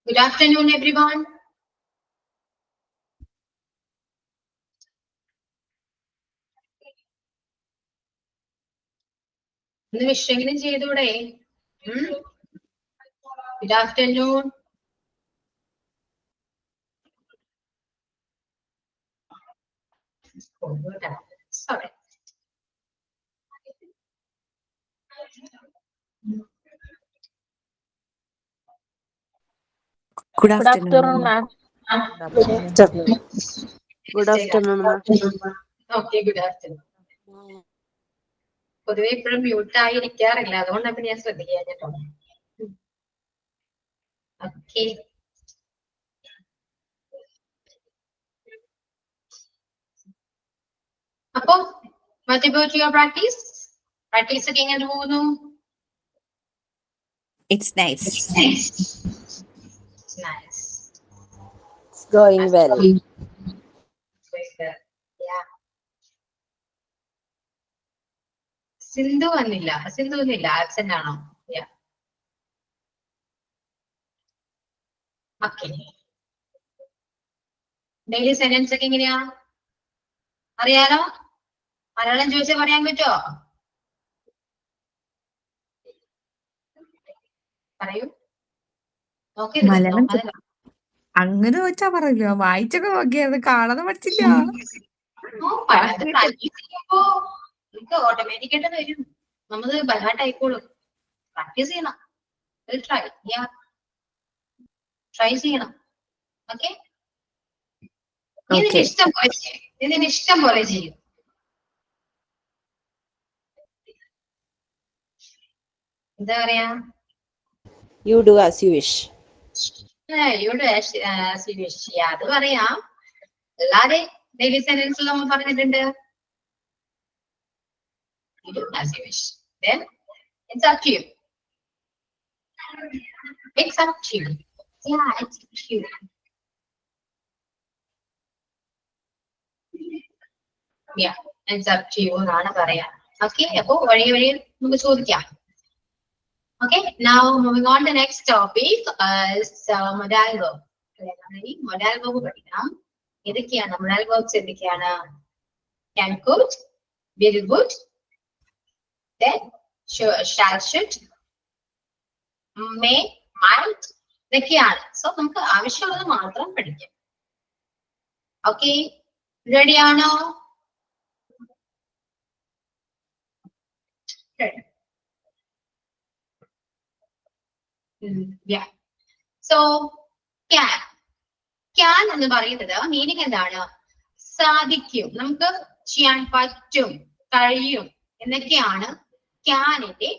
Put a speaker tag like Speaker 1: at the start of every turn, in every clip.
Speaker 1: Good afternoon, everyone. വിഷയെങ്കിലും ചെയ്തൂടെ? Good afternoon. Sorry.
Speaker 2: Good afternoon, ma'am.
Speaker 3: Good afternoon, ma'am.
Speaker 1: Okay, good afternoon. പൊതുവെ ഇപ്പോഴും mute ആയിരിക്കാറില്ല, അതുകൊണ്ടാണ് ഞാൻ ശ്രദ്ധിക്കാൻ കേട്ടോ. ഓക്കെ, അപ്പൊ what about your practice? Practice ഒക്കെ എങ്ങനെ പോകുന്നു?
Speaker 2: It's nice.
Speaker 1: It's nice.
Speaker 3: It's going well.
Speaker 1: Yeah. Sindhu വന്നില്ല, സിന്ധു ഒന്നില്ല, ആബ്സെന്റ് ആണോ? ഓക്കെ, ഡെയിലി സെന്റൻസ് ഒക്കെ എങ്ങനെയാ അറിയാലോ? മലയാളം ചോദിച്ചാൽ പറയാൻ പറ്റുമോ? പറയൂ.
Speaker 2: അങ്ങനെ ചോദിച്ചാ പറയില്ല, വായിച്ചൊക്കെ നോക്കിയത് കാണാതെ പഠിച്ചില്ല.
Speaker 1: ഓട്ടോമാറ്റിക് ആയിട്ട് വരും, നമ്മള് ബൈഹാർട്ട് ആയിക്കോളും. പ്രാക്ടീസ് ചെയ്യണം, ട്രൈ ചെയ്യണം. ഓക്കെ, ഇതിന് ഇഷ്ടം പോലെ ചെയ്യും. എന്താ പറയാ?
Speaker 3: You do as you wish.
Speaker 1: You do as you wish. അത് പറയാം, അല്ലാതെ ഡെയിലി സെന്റൻസിൽ നമ്മൾ പറഞ്ഞിട്ടുണ്ട്. You do as you wish. Then it's up to you. It's up to you. Yeah, it's up to you. Yeah, it's up to you എന്നാണ് പറയാ. Okay, അപ്പൊ വഴി നമുക്ക് ചോദിക്കാം. Okay, now moving on to the next topic is modal verb. Modal verb പഠിക്കണം. ഏതൊക്കെയാണ് modal verbs? എന്തൊക്കെയാണ്? Can, could, will, would, then shall, should, may, might, ഇതൊക്കെയാണ്. സോ നമുക്ക് ആവശ്യമുള്ളത് മാത്രം പഠിക്കാം. ഓക്കെ, റെഡി ആണോ? Yeah. So can എന്ന് പറയുന്നത് മീനിങ് എന്താണ്? സാധിക്കും, നമുക്ക് ചെയ്യാൻ പറ്റും, കഴിയും എന്നൊക്കെയാണ് ക്യാനിന്റെ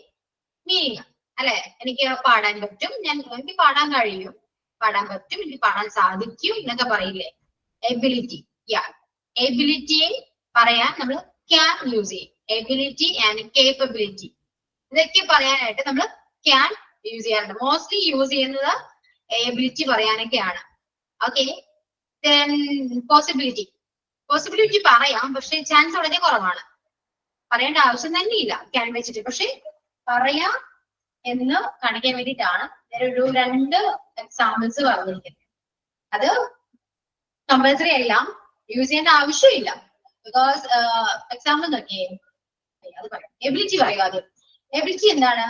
Speaker 1: മീനിങ് അല്ലെ? എനിക്ക് പാടാൻ പറ്റും, എനിക്ക് പാടാൻ കഴിയും, പാടാൻ പറ്റും, എനിക്ക് പാടാൻ സാധിക്കും എന്നൊക്കെ പറയില്ലേ? എബിലിറ്റി. എബിലിറ്റിയെ പറയാൻ നമ്മൾ ക്യാൻ യൂസ് ചെയ്യും. എബിലിറ്റി ആൻഡ് കേപ്പബിലിറ്റി ഇതൊക്കെ പറയാനായിട്ട് നമ്മൾ ക്യാൻ യൂസ് ചെയ്യാറുണ്ട്. മോസ്റ്റ്ലി യൂസ് ചെയ്യുന്നത് എബിലിറ്റി പറയാനൊക്കെയാണ്. ഓക്കെ, പോസിബിലിറ്റി പറയാം, പക്ഷെ ചാൻസ് വളരെ കുറവാണ്. പറയേണ്ട ആവശ്യം തന്നെ ഇല്ല ക്യാൻ വെച്ചിട്ട്, പക്ഷെ പറയാം എന്ന് കാണിക്കാൻ വേണ്ടിയിട്ടാണ് ഒരു 2 എക്സാമ്പിൾസ് പറഞ്ഞിരിക്കുന്നത്. അത് കമ്പൽസറി എല്ലാം യൂസ് ചെയ്യേണ്ട ആവശ്യമില്ല. ബിക്കോസ് എക്സാമ്പിൾ നോക്കിയേ, അത് പറയാം. എബിലിറ്റി പറയുക. അത് എബിലിറ്റി എന്താണ്?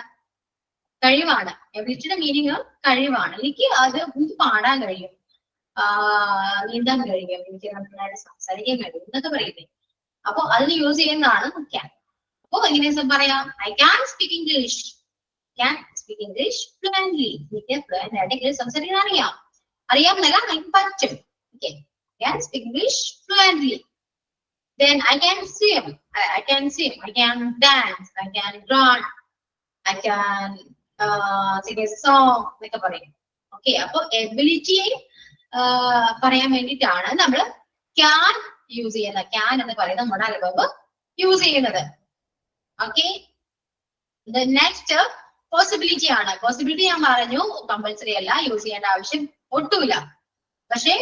Speaker 1: കഴിവാണ്. എബിലിറ്റിയുടെ മീനിങ് കഴിവാണ്. എനിക്ക് പാടാൻ കഴിയും, നീന്താൻ കഴിയും, എനിക്ക് നന്നായിട്ട് സംസാരിക്കാൻ കഴിയും എന്നൊക്കെ പറയുന്നേ. അപ്പൊ അതിന് യൂസ് ചെയ്യുന്നതാണ് ക്യാൻ. അപ്പൊ എങ്ങനെ പറയാം? I can speak English. Can speak English fluently. എനിക്ക് ഫ്ലുവന്റ് ആയിട്ട് ഇംഗ്ലീഷ് അറിയാം എന്നല്ല, എനിക്ക് പറ്റും. Okay, can speak English fluently. Then I can swim. I can dance. I can run. I can sing a song എന്നൊക്കെ പറയും. ഓക്കെ, അപ്പൊ എബിലിറ്റിയെ പറയാൻ വേണ്ടിയിട്ടാണ് നമ്മൾ ക്യാൻ യൂസ് ചെയ്യുന്നത്. ക്യാൻ എന്ന് പറയുന്ന modal verb യൂസ് ചെയ്യുന്നത്. ഓക്കെ, നെക്സ്റ്റ് പോസിബിലിറ്റി ആണ്. പോസിബിലിറ്റി ഞാൻ പറഞ്ഞു കമ്പൽസറി അല്ല, യൂസ് ചെയ്യേണ്ട ആവശ്യം ഒട്ടുമില്ല. പക്ഷേ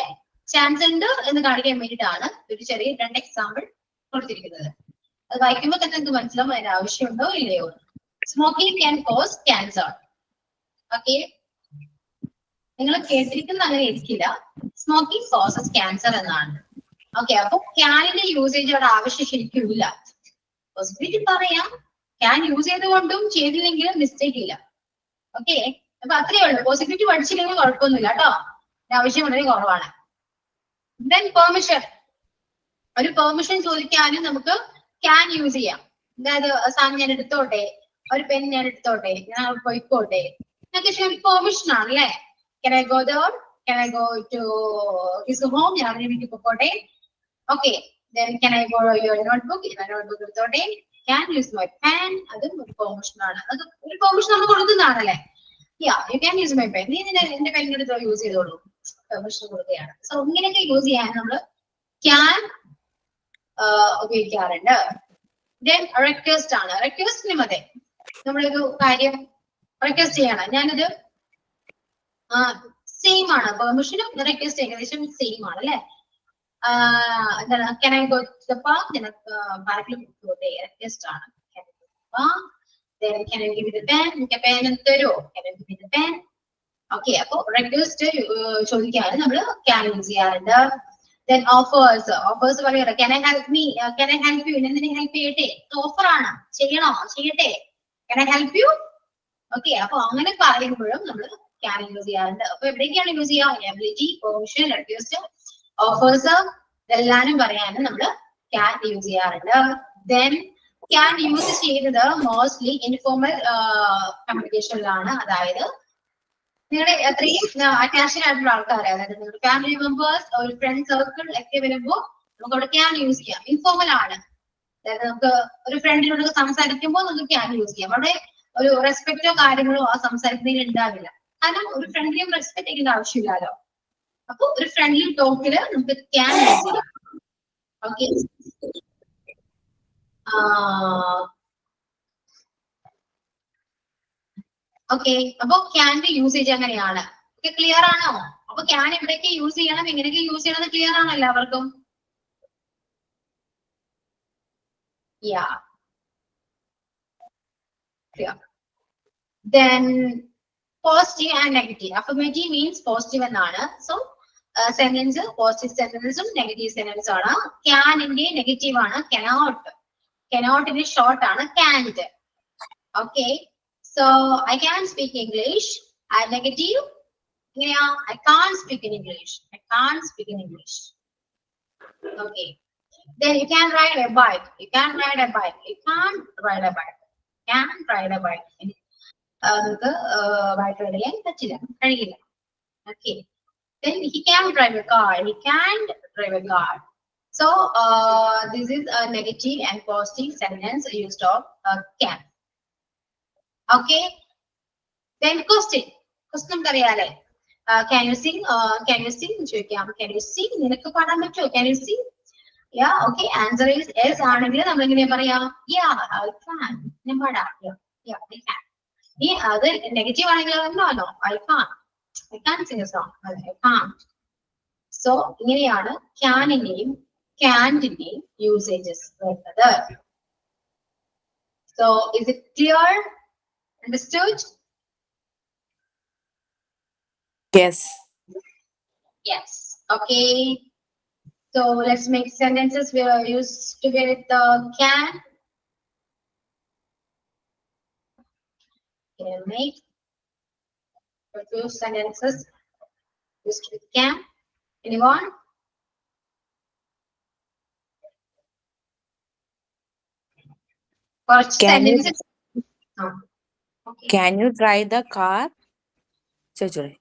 Speaker 1: ചാൻസ് ഉണ്ട് എന്ന് കാണിക്കാൻ വേണ്ടിയിട്ടാണ് ഒരു ചെറിയ 2 എക്സാമ്പിൾ കൊടുത്തിരിക്കുന്നത്. അത് വായിക്കുമ്പോൾ തന്നെ എന്ത് മനസ്സിലാവും അതിന് ആവശ്യമുണ്ടോ ഇല്ലയോ. Smoking can cos cancer. Okay, നിങ്ങൾ കേട്ടിരിക്കുന്ന അങ്ങനെ ഇരിക്കില്ല. സ്മോക്കിംഗ് കോസസ് ക്യാൻസർ എന്നാണ്. ഓക്കെ, അപ്പൊ ക്യാനിന്റെ യൂസേജ് അവിടെ ആവശ്യം ശരിക്കും ഇല്ല. പോസിബിലിറ്റി പറയാം, ക്യാൻ യൂസ് ചെയ്തുകൊണ്ടും ചെയ്തില്ലെങ്കിലും മിസ്റ്റേക്ക് ഇല്ല. ഓക്കെ, അപ്പൊ അത്രയേ ഉള്ളൂ. പോസിബിലിറ്റി പഠിച്ചില്ലെങ്കിൽ കുഴപ്പമൊന്നുമില്ല കേട്ടോ, ആവശ്യം വളരെ കുറവാണ്. ദെൻ പെർമിഷൻ, ഒരു പെർമിഷൻ ചോദിക്കാനും നമുക്ക് ക്യാൻ യൂസ് ചെയ്യാം. അതായത് സാധനം ഞാൻ എടുത്തോട്ടെ, ഒരു പെൻ ഞാൻ എടുത്തോട്ടെ, ഞാൻ പോയിക്കോട്ടെ എന്നൊക്കെ ശരി പെർമിഷൻ ആണ് അല്ലേ. Can I go there? Can I go to his home? ഞാൻ അവരുടെ വീട്ടിൽ പോയിക്കോട്ടെ. Okay, then can I borrow your notebook? Notebook എടുത്തോട്ടെ. Can use my pen? അതും ഒരു പെർമിഷൻ ആണ്. അത് ഒരു പെർമിഷൻ നമ്മൾ കൊടുക്കുന്നതാണല്ലേ. Yeah, you can use my pen. നീ എന്റെ പെൻ എടുത്തോ, യൂസ് ചെയ്തോളൂ, പെർമിഷൻ കൊടുക്കുകയാണ്. സോ ഇങ്ങനെയൊക്കെ യൂസ് ചെയ്യാൻ നമ്മൾ ക്യാൻ ഉപയോഗിക്കാറുണ്ട്. ദെൻ റിക്വസ്റ്റ് ആണ്. റിക്വസ്റ്റിനും അതെ, നമ്മളൊരു കാര്യം റിക്വസ്റ്റ് ചെയ്യണം. ഞാനത് സെയിം ആണ്, പെർമിഷനും റിക്വസ്റ്റ് ഏകദേശം സെയിം ആണ് അല്ലെ. എന്താണ് can I go to the park? ഞാൻ പാർക്കിൽ പോയിക്കോട്ടെ, റിക്വസ്റ്റ് ആണ്. Then can I give you the pen? എനിക്ക് പെൻ തരുമോ? Can I give you the pen? Okay, അപ്പൊ റിക്വസ്റ്റ് ചോദിക്കാനും നമ്മൾ ക്യാൻ യൂസ് ചെയ്യാറുണ്ട്. Then offers, offers പറയാറ് can I help me? Can I help you? എന്തിനെ ഹെൽപ്പ് ചെയ്യട്ടെ? ഓഫർ ആണ്, ചെയ്യണോ, ചെയ്യട്ടെ, can I help you? Okay, അപ്പൊ അങ്ങനെ പറയുമ്പോഴും നമ്മൾ ക്യാൻ യൂസ് ചെയ്യാറുണ്ട്. അപ്പൊ എവിടേക്കാണ് യൂസ് ചെയ്യുക? എബിലിറ്റി, പെർമിഷൻ, റിക്വസ്റ്റ്, ഓഫേഴ്സ് ഇതെല്ലാരും പറയാനും നമ്മൾ ക്യാൻ യൂസ് ചെയ്യാറുണ്ട്. ദെൻ ക്യാൻ യൂസ് ചെയ്യുന്നത് മോസ്റ്റ്ലി ഇൻഫോർമൽ കമ്മ്യൂണിക്കേഷനിലാണ്. അതായത് നിങ്ങളുടെ അത്രയും അറ്റാച്ച്ഡ് ആയിട്ടുള്ള ആൾക്കാർ, അതായത് നിങ്ങളുടെ ഫാമിലി മെമ്പേഴ്സ്, ഒരു ഫ്രണ്ട് സർക്കിൾ ഒക്കെ വരുമ്പോൾ നമുക്ക് അവിടെ ക്യാൻ യൂസ് ചെയ്യാം. ഇൻഫോർമൽ ആണ്, അതായത് നമുക്ക് ഒരു ഫ്രണ്ടിനോട് സംസാരിക്കുമ്പോൾ നമുക്ക് ക്യാൻ യൂസ് ചെയ്യാം. അവിടെ ഒരു റെസ്പെക്റ്റോ കാര്യങ്ങളോ ആ സംസാരിക്കുന്നതിൽ ഉണ്ടാവില്ല. കാരണം ഒരു ഫ്രണ്ട്ലിയും റെസ്പെക്ട് ചെയ്യേണ്ട ആവശ്യമില്ലല്ലോ. അപ്പൊ ഒരു ഫ്രണ്ട്ലി ടോക്കില് നമുക്ക് ക്യാൻ യൂസ് ചെയ്യാം. ഓക്കെ, ഓക്കെ, അപ്പൊ ക്യാന്റെ യൂസേജ് അങ്ങനെയാണ്. ഓക്കെ, ക്ലിയർ ആണോ? അപ്പൊ ക്യാൻ എവിടെയൊക്കെ യൂസ് ചെയ്യണം, എങ്ങനെയൊക്കെ യൂസ് ചെയ്യണം ക്ലിയർ ആണോ എല്ലാവർക്കും? യാ, clear. Then positive and negative. Affirmative means positive എന്നാണ്. So സെന്റൻസ് പോസിറ്റീവ് സെന്റൻസും നെഗറ്റീവ് സെന്റൻസും ആണ്. ക്യാനിന്റെ നെഗറ്റീവ് ആണ് cannot. Cannotന്റെ ഷോർട്ട് ആണ് can't. Okay, so I can speak English. Negative എങ്ങനെയാ? I can't speak in English. I can't speak in English. Okay, then you can ride a bike. You can ride a bike. You can't ride a bike. Can ride a bike. നമുക്ക് bike ride ചെയ്യാൻ പറ്റില്ല, കഴിയില്ല. Okay, then he can drive a car. He can't drive a car. So this is a negative and positive sentence used of can. Okay, then question. Question നമുക്ക് അറിയാലേ. Can you sing? Can you sing? ചോദിക്കാം. Can you sing? നിനക്ക് പാടാൻ പറ്റുമോ? Can you sing? Yeah, okay. Answer is yes ആണെങ്കിൽ നമ്മൾ എങ്ങനെയാ പറയാ? Yeah, I can. ഞാൻ പാടാം. Yeah, I can. അത് നെഗറ്റീവ് ആണെങ്കിലോ no, I can't sing a song. I can't. So ഇങ്ങനെയാണ് ക്യാനിന്റെയും can'ന്റെയും യൂസേജസ് വരുന്നത്. So is it clear? Understood?
Speaker 2: Yes.
Speaker 1: Yes. Okay. So let's make sentences we are used to get the can. Can make a few sentences used with can. Anyone?
Speaker 2: Can you-
Speaker 1: sentences. Okay.
Speaker 2: Can you drive the car? ചോദിച്ചോളെ.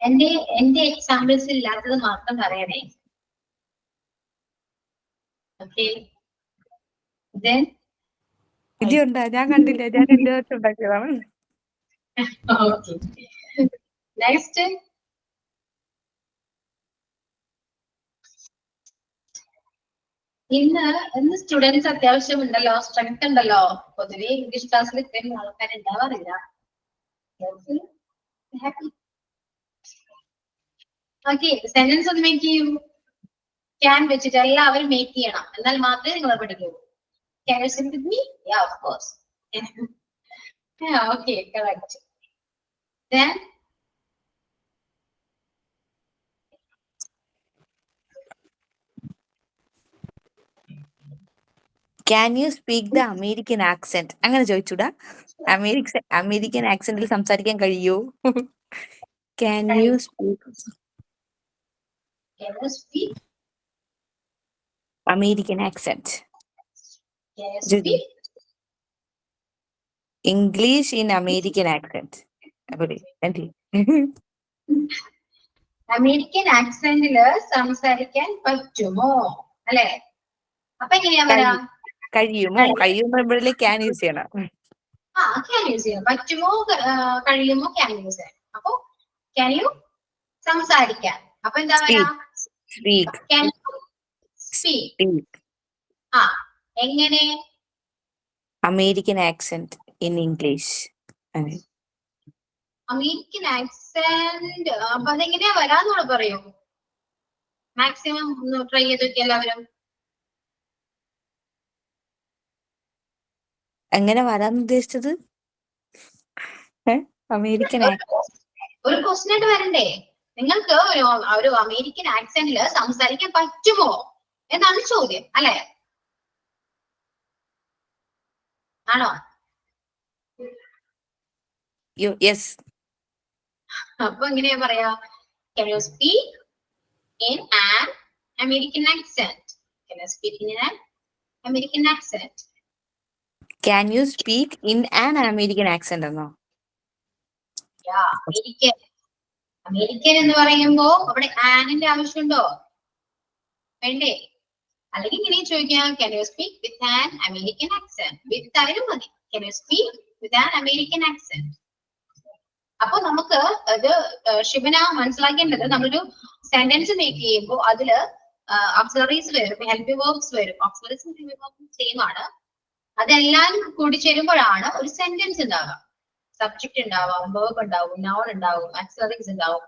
Speaker 1: എന്റെ examples ഇല്ലാത്തത് മാത്രം പറയണേ. Okay,
Speaker 2: ഇതുണ്ടാ? ഞാൻ കണ്ടില്ല, ഞാൻ എന്റെ ദിവസം ഉണ്ടാക്കിയതാണ്.
Speaker 1: Okay, next. ഇന്ന് സ്റ്റുഡൻസ് അത്യാവശ്യം ഉണ്ടല്ലോ, സ്ട്രെങ്ത് ഉണ്ടല്ലോ. പൊതുവെ ഇംഗ്ലീഷ് ക്ലാസ്സിൽ ഇത്രയും ആൾക്കാർ ഉണ്ടാവാറില്ല. ഓക്കെ, സെന്റൻസ് ഒന്ന് മേക്ക് ചെയ്യൂ. ക്യാൻ വെച്ചിട്ട് എല്ലാവരും മേക്ക് ചെയ്യണം, എന്നാൽ മാത്രമേ നിങ്ങൾ പഠിക്കൂ. Can you sing with me? Yeah, of course. Yeah, okay, correct. Then
Speaker 2: Can you speak the American accent? അങ്ങനെ ചോദിച്ചൂടാ? അമേരിക്കൻ ആക്സെന്റിൽ സംസാരിക്കാൻ കഴിയോ? Can you speak American accent?
Speaker 1: Can you speak?
Speaker 2: English in American accent. അതെ.
Speaker 1: American ആക്സെന്റില് സംസാരിക്കാൻ പറ്റുമോ അല്ലെ? അപ്പൊ എങ്ങനെയാ വരാ?
Speaker 2: കഴിയുമോ? കഴിയുമ്പോഴേ ക്യാൻ യൂസ് ചെയ്യണം.
Speaker 1: ക്യാൻ യൂസ് ചെയ്യാം. പറ്റുമോ, കഴിയുമോ, ക്യാൻ യൂസ് ചെയ്യാം. അപ്പൊ ക്യാൻ യു സംസാരിക്കാൻ. അപ്പൊ എന്താ പറയാ?
Speaker 2: സ്പീക്ക്.
Speaker 1: Can you speak. എങ്ങനെ?
Speaker 2: American accent in English.
Speaker 1: American accent അപ്പൊ അതെങ്ങനെയാ വരാന്നോട് പറയൂ. മാക്സിമം ഒന്ന് ട്രൈ ചെയ്ത് നോക്കി എല്ലാവരും.
Speaker 2: എങ്ങനെ വരാന്ന് ഉദ്ദേശിച്ചത്? അമേരിക്കൻ
Speaker 1: ഒരു ക്വസ്റ്റ്യൻ ആയിട്ട് വരണ്ടേ? നിങ്ങൾക്ക് ഒരു അമേരിക്കൻ ആക്സെന്റില് സംസാരിക്കാൻ പറ്റുമോ എന്നാണ് ചോദ്യം അല്ലെ? ആണോ?
Speaker 2: യെസ്.
Speaker 1: അപ്പൊ എങ്ങനെയാ പറയാ? Can you speak in an American accent? Can you speak in an American accent?
Speaker 2: Can you speak in an American accent എന്നോ?
Speaker 1: അമേരിക്കൻ എന്ന് പറയുമ്പോ അവിടെ ആനിന്റെ ആവശ്യമുണ്ടോ? വേണ്ടേ? അല്ലെങ്കിൽ ഇങ്ങനെ ചോദിക്കാം, can you speak with an American accent? വിത്ത് ആയാലും മതി. Can you speak with an American accent? അപ്പൊ നമുക്ക് ഇത് ഷിബന മനസ്സിലാക്കേണ്ടത്, നമ്മളൊരു സെന്റൻസ് മേക്ക് ചെയ്യുമ്പോൾ അതില് ഓക്സിലറീസ് വരും, ഹെൽപ്പ് വേർബ്സ് വരും. ഓക്സിലറീസും ഹെൽപ്പ് വേർബ്സും സെയിം ആണ്. അതെല്ലാം കൂടി ചേരുമ്പോഴാണ് ഒരു സെന്റൻസ് ഉണ്ടാവുക. സബ്ജക്ട് ഉണ്ടാവാം, വേർബ് ഉണ്ടാവും, നൗൺ ഉണ്ടാവും, ആക്സിലറീസ് ഉണ്ടാവും,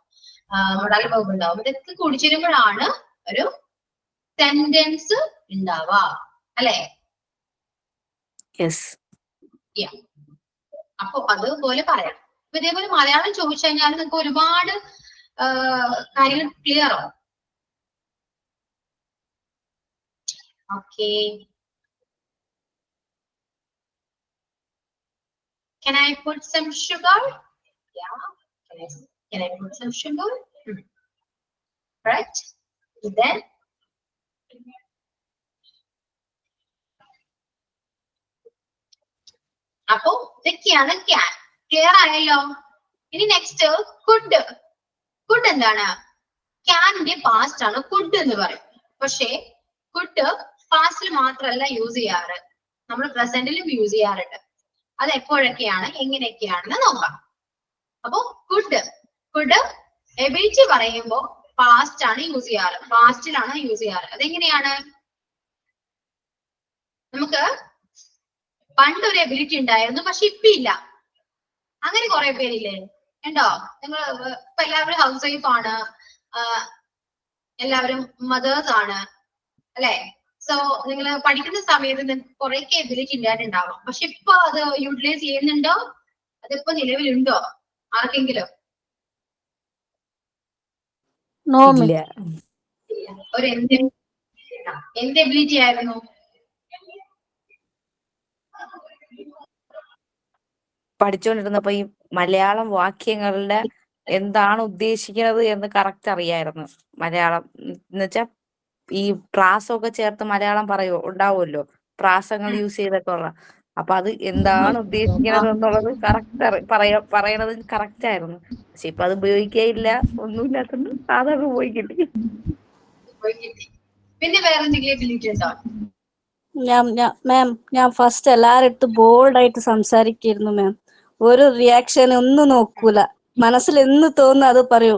Speaker 1: മോഡൽ വേർബ് ഉണ്ടാവും. ഇതൊക്കെ കൂടി ചേരുമ്പോഴാണ് ഒരു സെന്റൻസ് ഉണ്ടാവുക അല്ലെ? അപ്പൊ അതുപോലെ പറയാം. അപ്പൊ ഇതേപോലെ മലയാളം ചോദിച്ചു കഴിഞ്ഞാൽ നിങ്ങൾക്ക് ഒരുപാട് കാര്യങ്ങൾ ക്ലിയർ ആവും. Okay, can I put some sugar? Yeah, can I put some sugar? Right? Then അപ്പൊ ഇതൊക്കെയാണ് ക്യാൻ. ക്ലിയർ ആയല്ലോ? ഇനി നെക്സ്റ്റ് കുഡ്. കുഡ് എന്താണ്? ക്യാനിന്റെ പാസ്റ്റ് ആണ് കുഡ് എന്ന് പറയും. പക്ഷേ കുഡ് പാസ്റ്റിൽ മാത്രമല്ല യൂസ് ചെയ്യാറ്, നമ്മൾ പ്രസന്റിലും യൂസ് ചെയ്യാറുണ്ട്. അത് എപ്പോഴൊക്കെയാണ്, എങ്ങനെയൊക്കെയാണെന്ന് നോക്കാം. അപ്പൊ കുഡ് എബിലിറ്റി പറയുമ്പോ പാസ്റ്റ് ആണ് യൂസ് ചെയ്യാറ്, പാസ്റ്റിലാണ് യൂസ് ചെയ്യാറ്. അതെങ്ങനെയാണ്? നമുക്ക് പണ്ടൊരു എബിലിറ്റി ഉണ്ടായിരുന്നു, പക്ഷെ ഇപ്പൊ ഇല്ല. അങ്ങനെ കുറെ പേരില്ലേ? ഉണ്ടോ? നിങ്ങൾ ഇപ്പൊ എല്ലാവരും ഹൗസ് വൈഫ് ആണ്, എല്ലാവരും മദേഴ്സ് ആണ് അല്ലെ? സോ നിങ്ങൾ പഠിക്കുന്ന സമയത്ത് നിങ്ങൾക്ക് കുറെ എബിലിറ്റി ഉണ്ടായിട്ടുണ്ടാവാം, പക്ഷെ ഇപ്പൊ അത് യൂട്ടിലൈസ് ചെയ്യുന്നുണ്ടോ? അതിപ്പോ നിലവിലുണ്ടോ ആർക്കെങ്കിലും? ഒരു എന്ത് എബിലിറ്റി ആയിരുന്നു?
Speaker 2: പഠിച്ചുകൊണ്ടിരുന്നപ്പോ ഈ മലയാളം വാക്യങ്ങളുടെ എന്താണ് ഉദ്ദേശിക്കുന്നത് എന്ന് കറക്റ്റ് അറിയായിരുന്നു. മലയാളം എന്നുവെച്ചാ ഈ പ്രാസമൊക്കെ ചേർത്ത് മലയാളം ഉണ്ടാവുമല്ലോ, പ്രാസങ്ങൾ യൂസ് ചെയ്തൊക്കെ ഉള്ള. അപ്പൊ അത് എന്താണ് ഉദ്ദേശിക്കുന്നത് എന്നുള്ളത് കറക്റ്റ് പറയണത് കറക്റ്റ് ആയിരുന്നു. പക്ഷെ ഇപ്പൊ അത് ഉപയോഗിക്കയില്ല, ഒന്നുമില്ലാത്തത് സാധാരണ ഉപയോഗിക്കില്ല.
Speaker 1: പിന്നെ വേറെ എന്തെങ്കിലും എബിലിറ്റി ഉണ്ടോ?
Speaker 4: മാം, ഞാൻ ഫസ്റ്റ് എല്ലാവരുടെ അടുത്ത് ബോൾഡ് ആയിട്ട് സംസാരിക്കായിരുന്നു മാം. ഒരു റിയാക്ഷൻ ഒന്നും നോക്കൂല, മനസ്സിൽ എന്ന് തോന്നുന്നു അത് പറയൂ.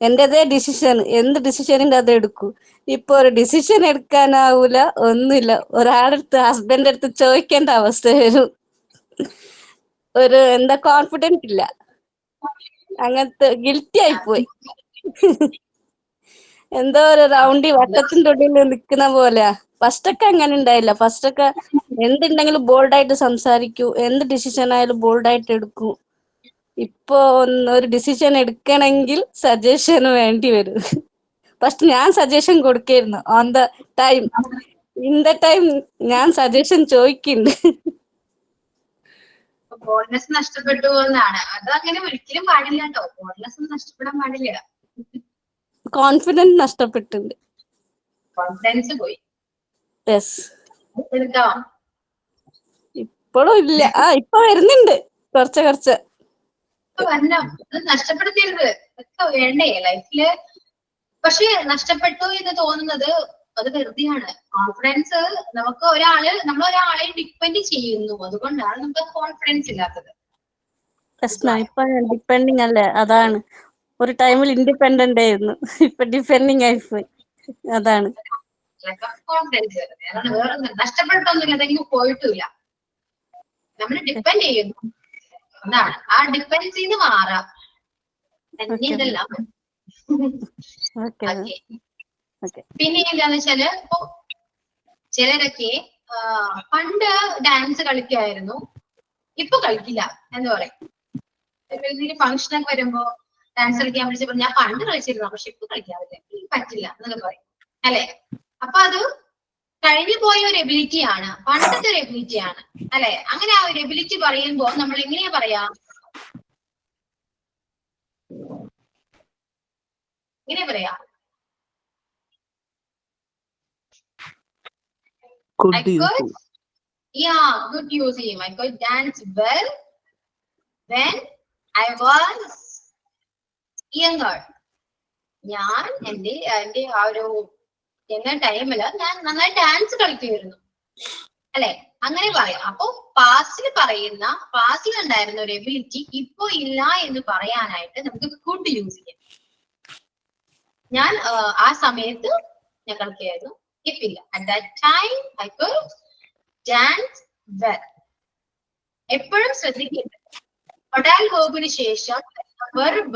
Speaker 4: എന്റേതേ ഡിസിഷൻ, എന്ത് ഡിസിഷനിന്റെ അത് എടുക്കൂ. ഇപ്പൊ ഒരു ഡിസിഷൻ എടുക്കാനാവൂല, ഒന്നുമില്ല. ഒരാളടുത്ത്, ഹസ്ബൻഡ് അടുത്ത് ചോദിക്കേണ്ട അവസ്ഥ വരും. ഒരു കോൺഫിഡൻസ് ഇല്ല, അങ്ങനത്തെ ഗിൽറ്റി ആയിപ്പോയി. എന്തോ ഒരു റൗണ്ടി വട്ടത്തിന്റെ ഉള്ളിൽ നിൽക്കുന്ന പോലെയാ. ഫസ്റ്റ് ഒക്കെ അങ്ങനെ ഉണ്ടായില്ല. ഫസ്റ്റ് ഒക്കെ എന്തുണ്ടെങ്കിലും ബോൾഡായിട്ട് സംസാരിക്കൂ, എന്ത് ഡിസിഷൻ ആയാലും ബോൾഡായിട്ട് എടുക്കൂ. ഇപ്പൊ ഒരു ഡിസിഷൻ എടുക്കണമെങ്കിൽ സജഷൻ വേണ്ടി വരും. ഫസ്റ്റ് ഞാൻ സജഷൻ കൊടുക്കായിരുന്നു on the time. In the time ഞാൻ സജഷൻ ചോദിക്കുന്നുണ്ട്.
Speaker 1: ബോൾഡ്നെസ് നഷ്ടപ്പെട്ടു എന്നാണ്. അത് അങ്ങനെ ഒരിക്കലും പാടില്ല കേട്ടോ. ബോൾഡ്നെസ് നഷ്ടപ്പെടാൻ പാടില്ല.
Speaker 4: കോൺഫിഡൻസ് നഷ്ടപ്പെട്ടിട്ടുണ്ട്.
Speaker 1: കോൺഫിഡൻസ് പോയി.
Speaker 4: യെസ്.
Speaker 1: എടുത്തോ?
Speaker 4: ഇപ്പോഴും ഇല്ല. ഇപ്പൊ വരുന്നുണ്ട് കുറച്ച്.
Speaker 1: വരണം. അത് നഷ്ടപ്പെടുത്തരുത്. ഇതൊക്കെ വേണ്ടേ ലൈഫില്. പക്ഷെ നഷ്ടപ്പെട്ടു എന്ന് തോന്നുന്നത് അത് വെറുതെയാണ്. കോൺഫിഡൻസ് നമ്മൾ ഒരാളെ ഡിപ്പെൻഡ് ചെയ്യുന്നു, അതുകൊണ്ടാണ് നമുക്ക് കോൺഫിഡൻസ് ഇല്ലാത്തത്.
Speaker 4: ഇപ്പൊ ഡിപ്പെൻഡിങ് അല്ലേ, അതാണ്. ഒരു ടൈമിൽ ഇൻഡിപെൻഡന്റ് ആയിരുന്നു, ഇപ്പൊ ഡിപെൻഡിങ് ആയിപ്പോയി, അതാണ്.
Speaker 1: കോൺഫിഡൻസ് അതാണ്. വേറൊന്നും നഷ്ടപ്പെട്ടൊന്നുമില്ല, അതെങ്കിലും പോയിട്ടില്ല. നമ്മൾ ഡിപ്പെൻഡ് ചെയ്യുന്നു എന്നാണ്. ആ ഡിപ്പെൻഡൻസിന്ന് മാറാം. ഇതെല്ലാം പിന്നെ എന്താന്ന് വെച്ചാല്, ഇപ്പൊ ചിലരൊക്കെ പണ്ട് ഡാൻസ് കളിക്കായിരുന്നു, ഇപ്പൊ കളിക്കില്ല എന്ന് പറയും. എന്തെങ്കിലും ഫംഗ്ഷനൊക്കെ വരുമ്പോ ഡാൻസ് കളിക്കാൻ വിളിച്ചപ്പോ ഞാൻ പണ്ട് കളിച്ചിരുന്നു, പക്ഷെ ഇപ്പൊ കളിക്കാറില്ല, എനിക്ക് പറ്റില്ല എന്നൊക്കെ പറയും അല്ലെ. അപ്പൊ അത് കഴിഞ്ഞു പോയ ഒരു എബിലിറ്റി ആണ്, പണ്ടത്തെ ഒരു എബിലിറ്റി ആണ് അല്ലെ. അങ്ങനെ ആ ഒരു എബിലിറ്റി പറയുമ്പോ നമ്മൾ എങ്ങനെയാ പറയാ? എങ്ങനെയാ പറയാ? I could, yeah, good use him. I could dance well when I was younger. ഞാൻ എന്റെ ആ ഒരു യങ്ങർ ടൈമില് ഞാൻ നന്നായി ഡാൻസ് കളിക്കുമായിരുന്നു അല്ലെ, അങ്ങനെ പറയാം. അപ്പൊ പാസ്റ്റിൽ ഉണ്ടായിരുന്ന ഒരു എബിലിറ്റി ഇപ്പൊ ഇല്ല എന്ന് പറയാനായിട്ട് നമുക്ക് കുഡ് യൂസ് ചെയ്യാം. ഞാൻ ആ സമയത്ത് ഞാൻ കളിക്കായിരുന്നു, ഇപ്പില്ല. At that time I could dance well. എപ്പോഴും ശ്രദ്ധിക്കേണ്ടത് modal verb-ന് ശേഷം verb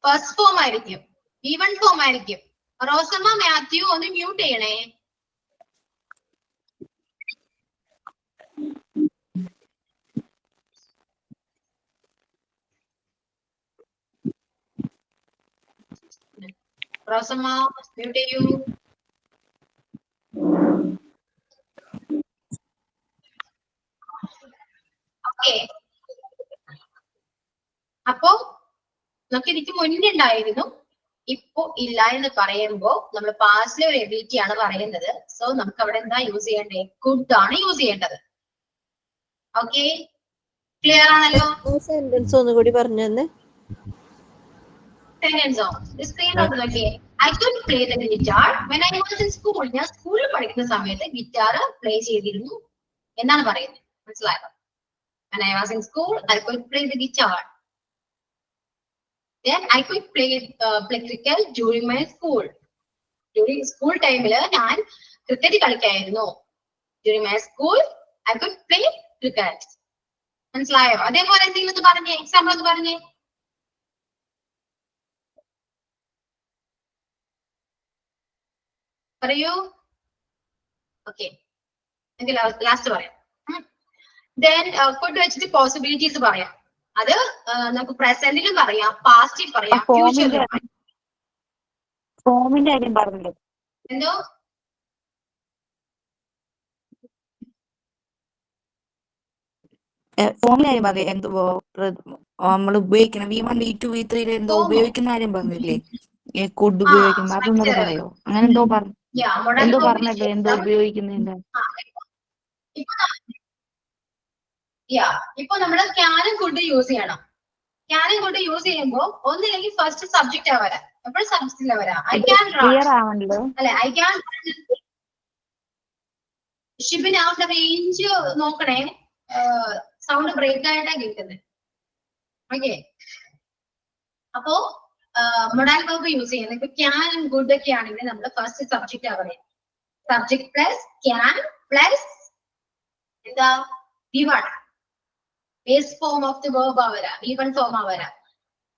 Speaker 1: ഫസ്റ്റ് ഫോം ആയിരിക്കും, V1 ഫോം ആയിരിക്കും. റോസമ്മ മാത്യു ഒന്ന് മ്യൂട്ട് ചെയ്യണേ. റോസമ്മ മ്യൂട്ട് ചെയ്യൂ. ഓക്കെ. അപ്പോ നമുക്ക് ഇതിക്ക് മുന്നേ ഉണ്ടായിരുന്നു, ഇപ്പൊ ഇല്ല എന്ന് പറയുമ്പോ നമ്മൾ പാസ്റ്റിലെ ഒരു എബിലിറ്റി ആണ് പറയുന്നത്. സോ നമുക്ക് അവിടെ എന്താ യൂസ് ചെയ്യേണ്ടത്? കുഡ് ആണ് യൂസ് ചെയ്യേണ്ടത്. ഓക്കെ, ക്ലിയർ ആണല്ലോ?
Speaker 3: സെന്റൻസ് ഒന്നുകൂടി പറഞ്ഞു തന്നെ.
Speaker 1: സെന്റൻസോ? സ്ക്രീനിലോട്ട് നോക്കിയേ. I could play the guitar when I was in school. ഞാൻ സ്കൂളിൽ പഠിക്കുന്ന സമയത്ത് ഗിറ്റാർ പ്ലേ ചെയ്തിരുന്നു എന്നാണ് പറയുന്നത്. മനസ്സിലായോ? When I was in school, I could play the guitar. Then I could play cricket during my school. During school time ഞാൻ cricket കളിക്കായിരുന്നു. During my school, I could play cricket. മനസ്സിലായോ? അതേപോലെ എന്തെങ്കിലും ഒന്ന് പറഞ്ഞേ, എക്സാമ്പിൾ ഒന്ന് പറഞ്ഞേ. പറയൂ. ഓക്കെ, എനിക്ക് ലാസ്റ്റ് പറയാം. Then could വെച്ചിട്ട് പോസിബിലിറ്റീസ് പറയാം. അത് നമുക്ക് പ്രസന്റിലും പറയാം, പാസ്റ്റിൽ പറയാം, ഫ്യൂച്ചറിലും പറയാം.
Speaker 2: ഫോമിന്റെ കാര്യം പറഞ്ഞില്ലേ?
Speaker 1: എന്തോ?
Speaker 2: ഫോമിന്റെ കാര്യം പറയാം. എന്തോ നമ്മൾ ഉപയോഗിക്കണം V1 V2 V3 എന്തോ ഉപയോഗിക്കുന്ന കാര്യം പറഞ്ഞില്ലേ? കുഡ് ഉപയോഗിക്കുമ്പോ അതൊന്നും പറയോ? അങ്ങനെ എന്തോ പറഞ്ഞല്ലോ, എന്തോ ഉപയോഗിക്കുന്നതിന്റെ.
Speaker 1: ഇപ്പൊ നമ്മള് ക്യാനും കുഡ് യൂസ് ചെയ്യണം. ക്യാനും കുഡ് യൂസ് ചെയ്യുമ്പോ ഒന്നില്ലെങ്കിൽ ഫസ്റ്റ് സബ്ജക്റ്റ് ആ വരാം, എപ്പോഴും സബ്ജക്റ്റിലാ വരാം. ഐ ക്യാൻ അല്ലെ, ഐ ക്യാൻ. ഷിബിന് അവരുടെ റേഞ്ച് നോക്കണേ, സൗണ്ട് ബ്രേക്ക് ആയിട്ടാ കേൾക്കുന്നത്. ഓക്കെ, അപ്പോ മൊഡാൽ വെർബ് യൂസ് ചെയ്യുന്നത് ഇപ്പൊ ക്യാൻ ഗുഡ് ഒക്കെ ആണെങ്കിൽ നമ്മൾ ഫസ്റ്റ് സബ്ജക്റ്റ് ആ പറയാം. സബ്ജക്ട് പ്ലസ് ക്യാൻ പ്ലസ് എന്താ? V1. Base form of the verb ആ വരാം, V1 ഫോം ആ വരാം.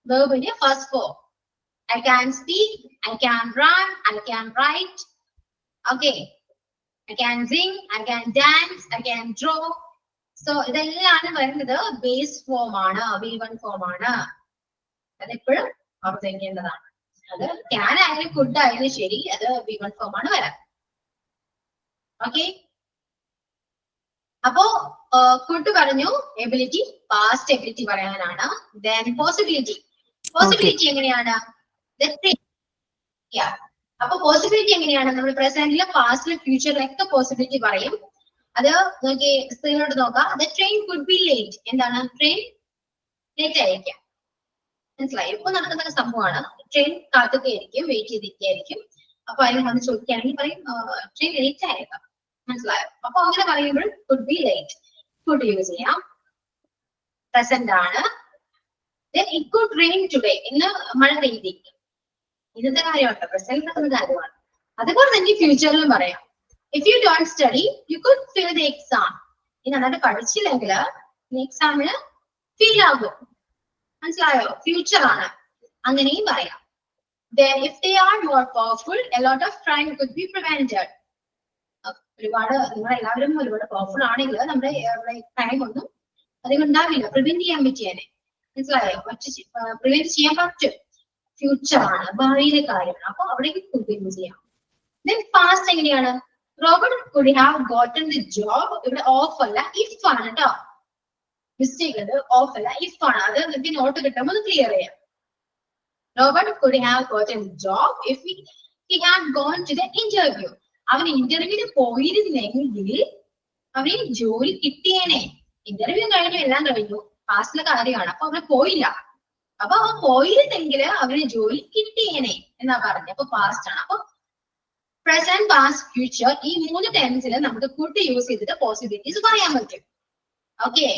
Speaker 1: വെർബിന്റെ first form. I can speak, I can run, I can write. Okay. I can sing, I can dance, I can draw. So ഇതെല്ലാം വരുന്നത് base form ആണ്, V1 form ആണ്. അതെപ്പോഴും ഓർത്തിരിക്കേണ്ടതാണ്. അത് ക്യാൻ ആയാലും കുഡ് ആയാലും ശരി, അത് V1 ഫോം ആണ് വരാൻ. ഓക്കെ. അപ്പോ കുഡ് പറഞ്ഞു എബിലിറ്റി, പാസ്റ്റ് എബിലിറ്റി പറയാനാണ്. Then possibility. പോസിബിലിറ്റി എങ്ങനെയാണ്? അപ്പൊ പോസിബിലിറ്റി എങ്ങനെയാണ്? നമ്മൾ പ്രസന്റില് പാസ്റ്റില് ഫ്യൂച്ചറിലൊക്കെ പോസിബിലിറ്റി പറയും. അത് നോക്കി സ്ക്രീനിലോട്ട് നോക്കാം. The train could be late. എന്താണ്? ട്രെയിൻ ലേറ്റ് ആയിരിക്കാം. മനസ്സിലായി? ഇപ്പൊ നടക്കുന്ന സംഭവമാണ്. ട്രെയിൻ കാത്തുകയായിരിക്കും, വെയിറ്റ് ചെയ്തിരിക്കുകയായിരിക്കും. അപ്പൊ അതിന് വന്ന് ചോദിക്കുകയാണെങ്കിൽ പറയും ട്രെയിൻ ലേറ്റ് ആയേക്കാം. മനസ്സിലായോ? അപ്പൊ അങ്ങനെ പറയുമ്പോൾ could be late, could use ചെയ്യാം. പ്രസന്റ് ആണ്. Then it could rain today. ഇന്ന് മഴ പെയ്തിരിക്കും. ഇന്നത്തെ കാര്യമാണ്, പ്രസന്റ് നടക്കുന്ന കാര്യമാണ്. അതുപോലെ തന്നെ ഫ്യൂച്ചറിലും പറയാം. If you don't study, you could fail the exam. ഇനി നന്നായിട്ട് പഠിച്ചില്ലെങ്കിൽ എക്സാമിന് ഫെയിൽ ആകും. മനസ്സിലായോ? ഫ്യൂച്ചർ ആണ്, അങ്ങനെയും പറയാം. Then if they are more powerful, a lot of crime could be prevented. ഒരുപാട് നിങ്ങളെല്ലാവരും ഒരുപാട് പവർഫുൾ ആണെങ്കിൽ നമ്മുടെ ക്രൈം ഒന്നും അധികം ഉണ്ടാവില്ല, പ്രിവെന്റ് ചെയ്യാൻ പറ്റിയേനെ. മനസ്സിലായോ? പ്രിവെന്റ് ചെയ്യാൻ പറ്റും. ഫ്യൂച്ചർ ആണ്, ഭാവിയിലെ കാര്യമാണ്. അപ്പൊ അവിടേക്ക് കുഡ് യൂസ് ചെയ്യാം. Then past എങ്ങനെയാണ്? Robert could have gotten the job. ഇവിടെ ഓഫ് അല്ല, ഇഫ് ആണ് കേട്ടോ. മിസ്റ്റേക്ക് ഉണ്ട്, ഓഫ് അല്ല, ഇഫ് ആണ്. അത് നിങ്ങൾക്ക് നോട്ട് കിട്ടുമ്പോൾ ഒന്ന് ക്ലിയർ ചെയ്യാം. Robert could have gotten the job if he had gone to the interview. അവൻ ഇന്റർവ്യൂവിന് പോയിരുന്നെങ്കിൽ അവന് ജോലി കിട്ടിയേനെ. ഇന്റർവ്യൂ കഴിഞ്ഞു, എല്ലാം കഴിഞ്ഞു, പാസ്റ്റിലെ കാര്യമാണ്. അപ്പൊ അവന് പോയില്ല. അപ്പൊ അവൻ പോയിരുന്നെങ്കിൽ അവന് ജോലി കിട്ടിയേനെ എന്നാ പറഞ്ഞത്. അപ്പൊ പാസ്റ്റ് ആണ്. അപ്പൊ പ്രസന്റ്, പാസ്റ്റ്, ഫ്യൂച്ചർ ഈ 3 ടെൻസിൽ നമുക്ക് കുഡ് യൂസ് ചെയ്തിട്ട് പോസിബിലിറ്റീസ് പറയാൻ പറ്റും. ഓക്കെ.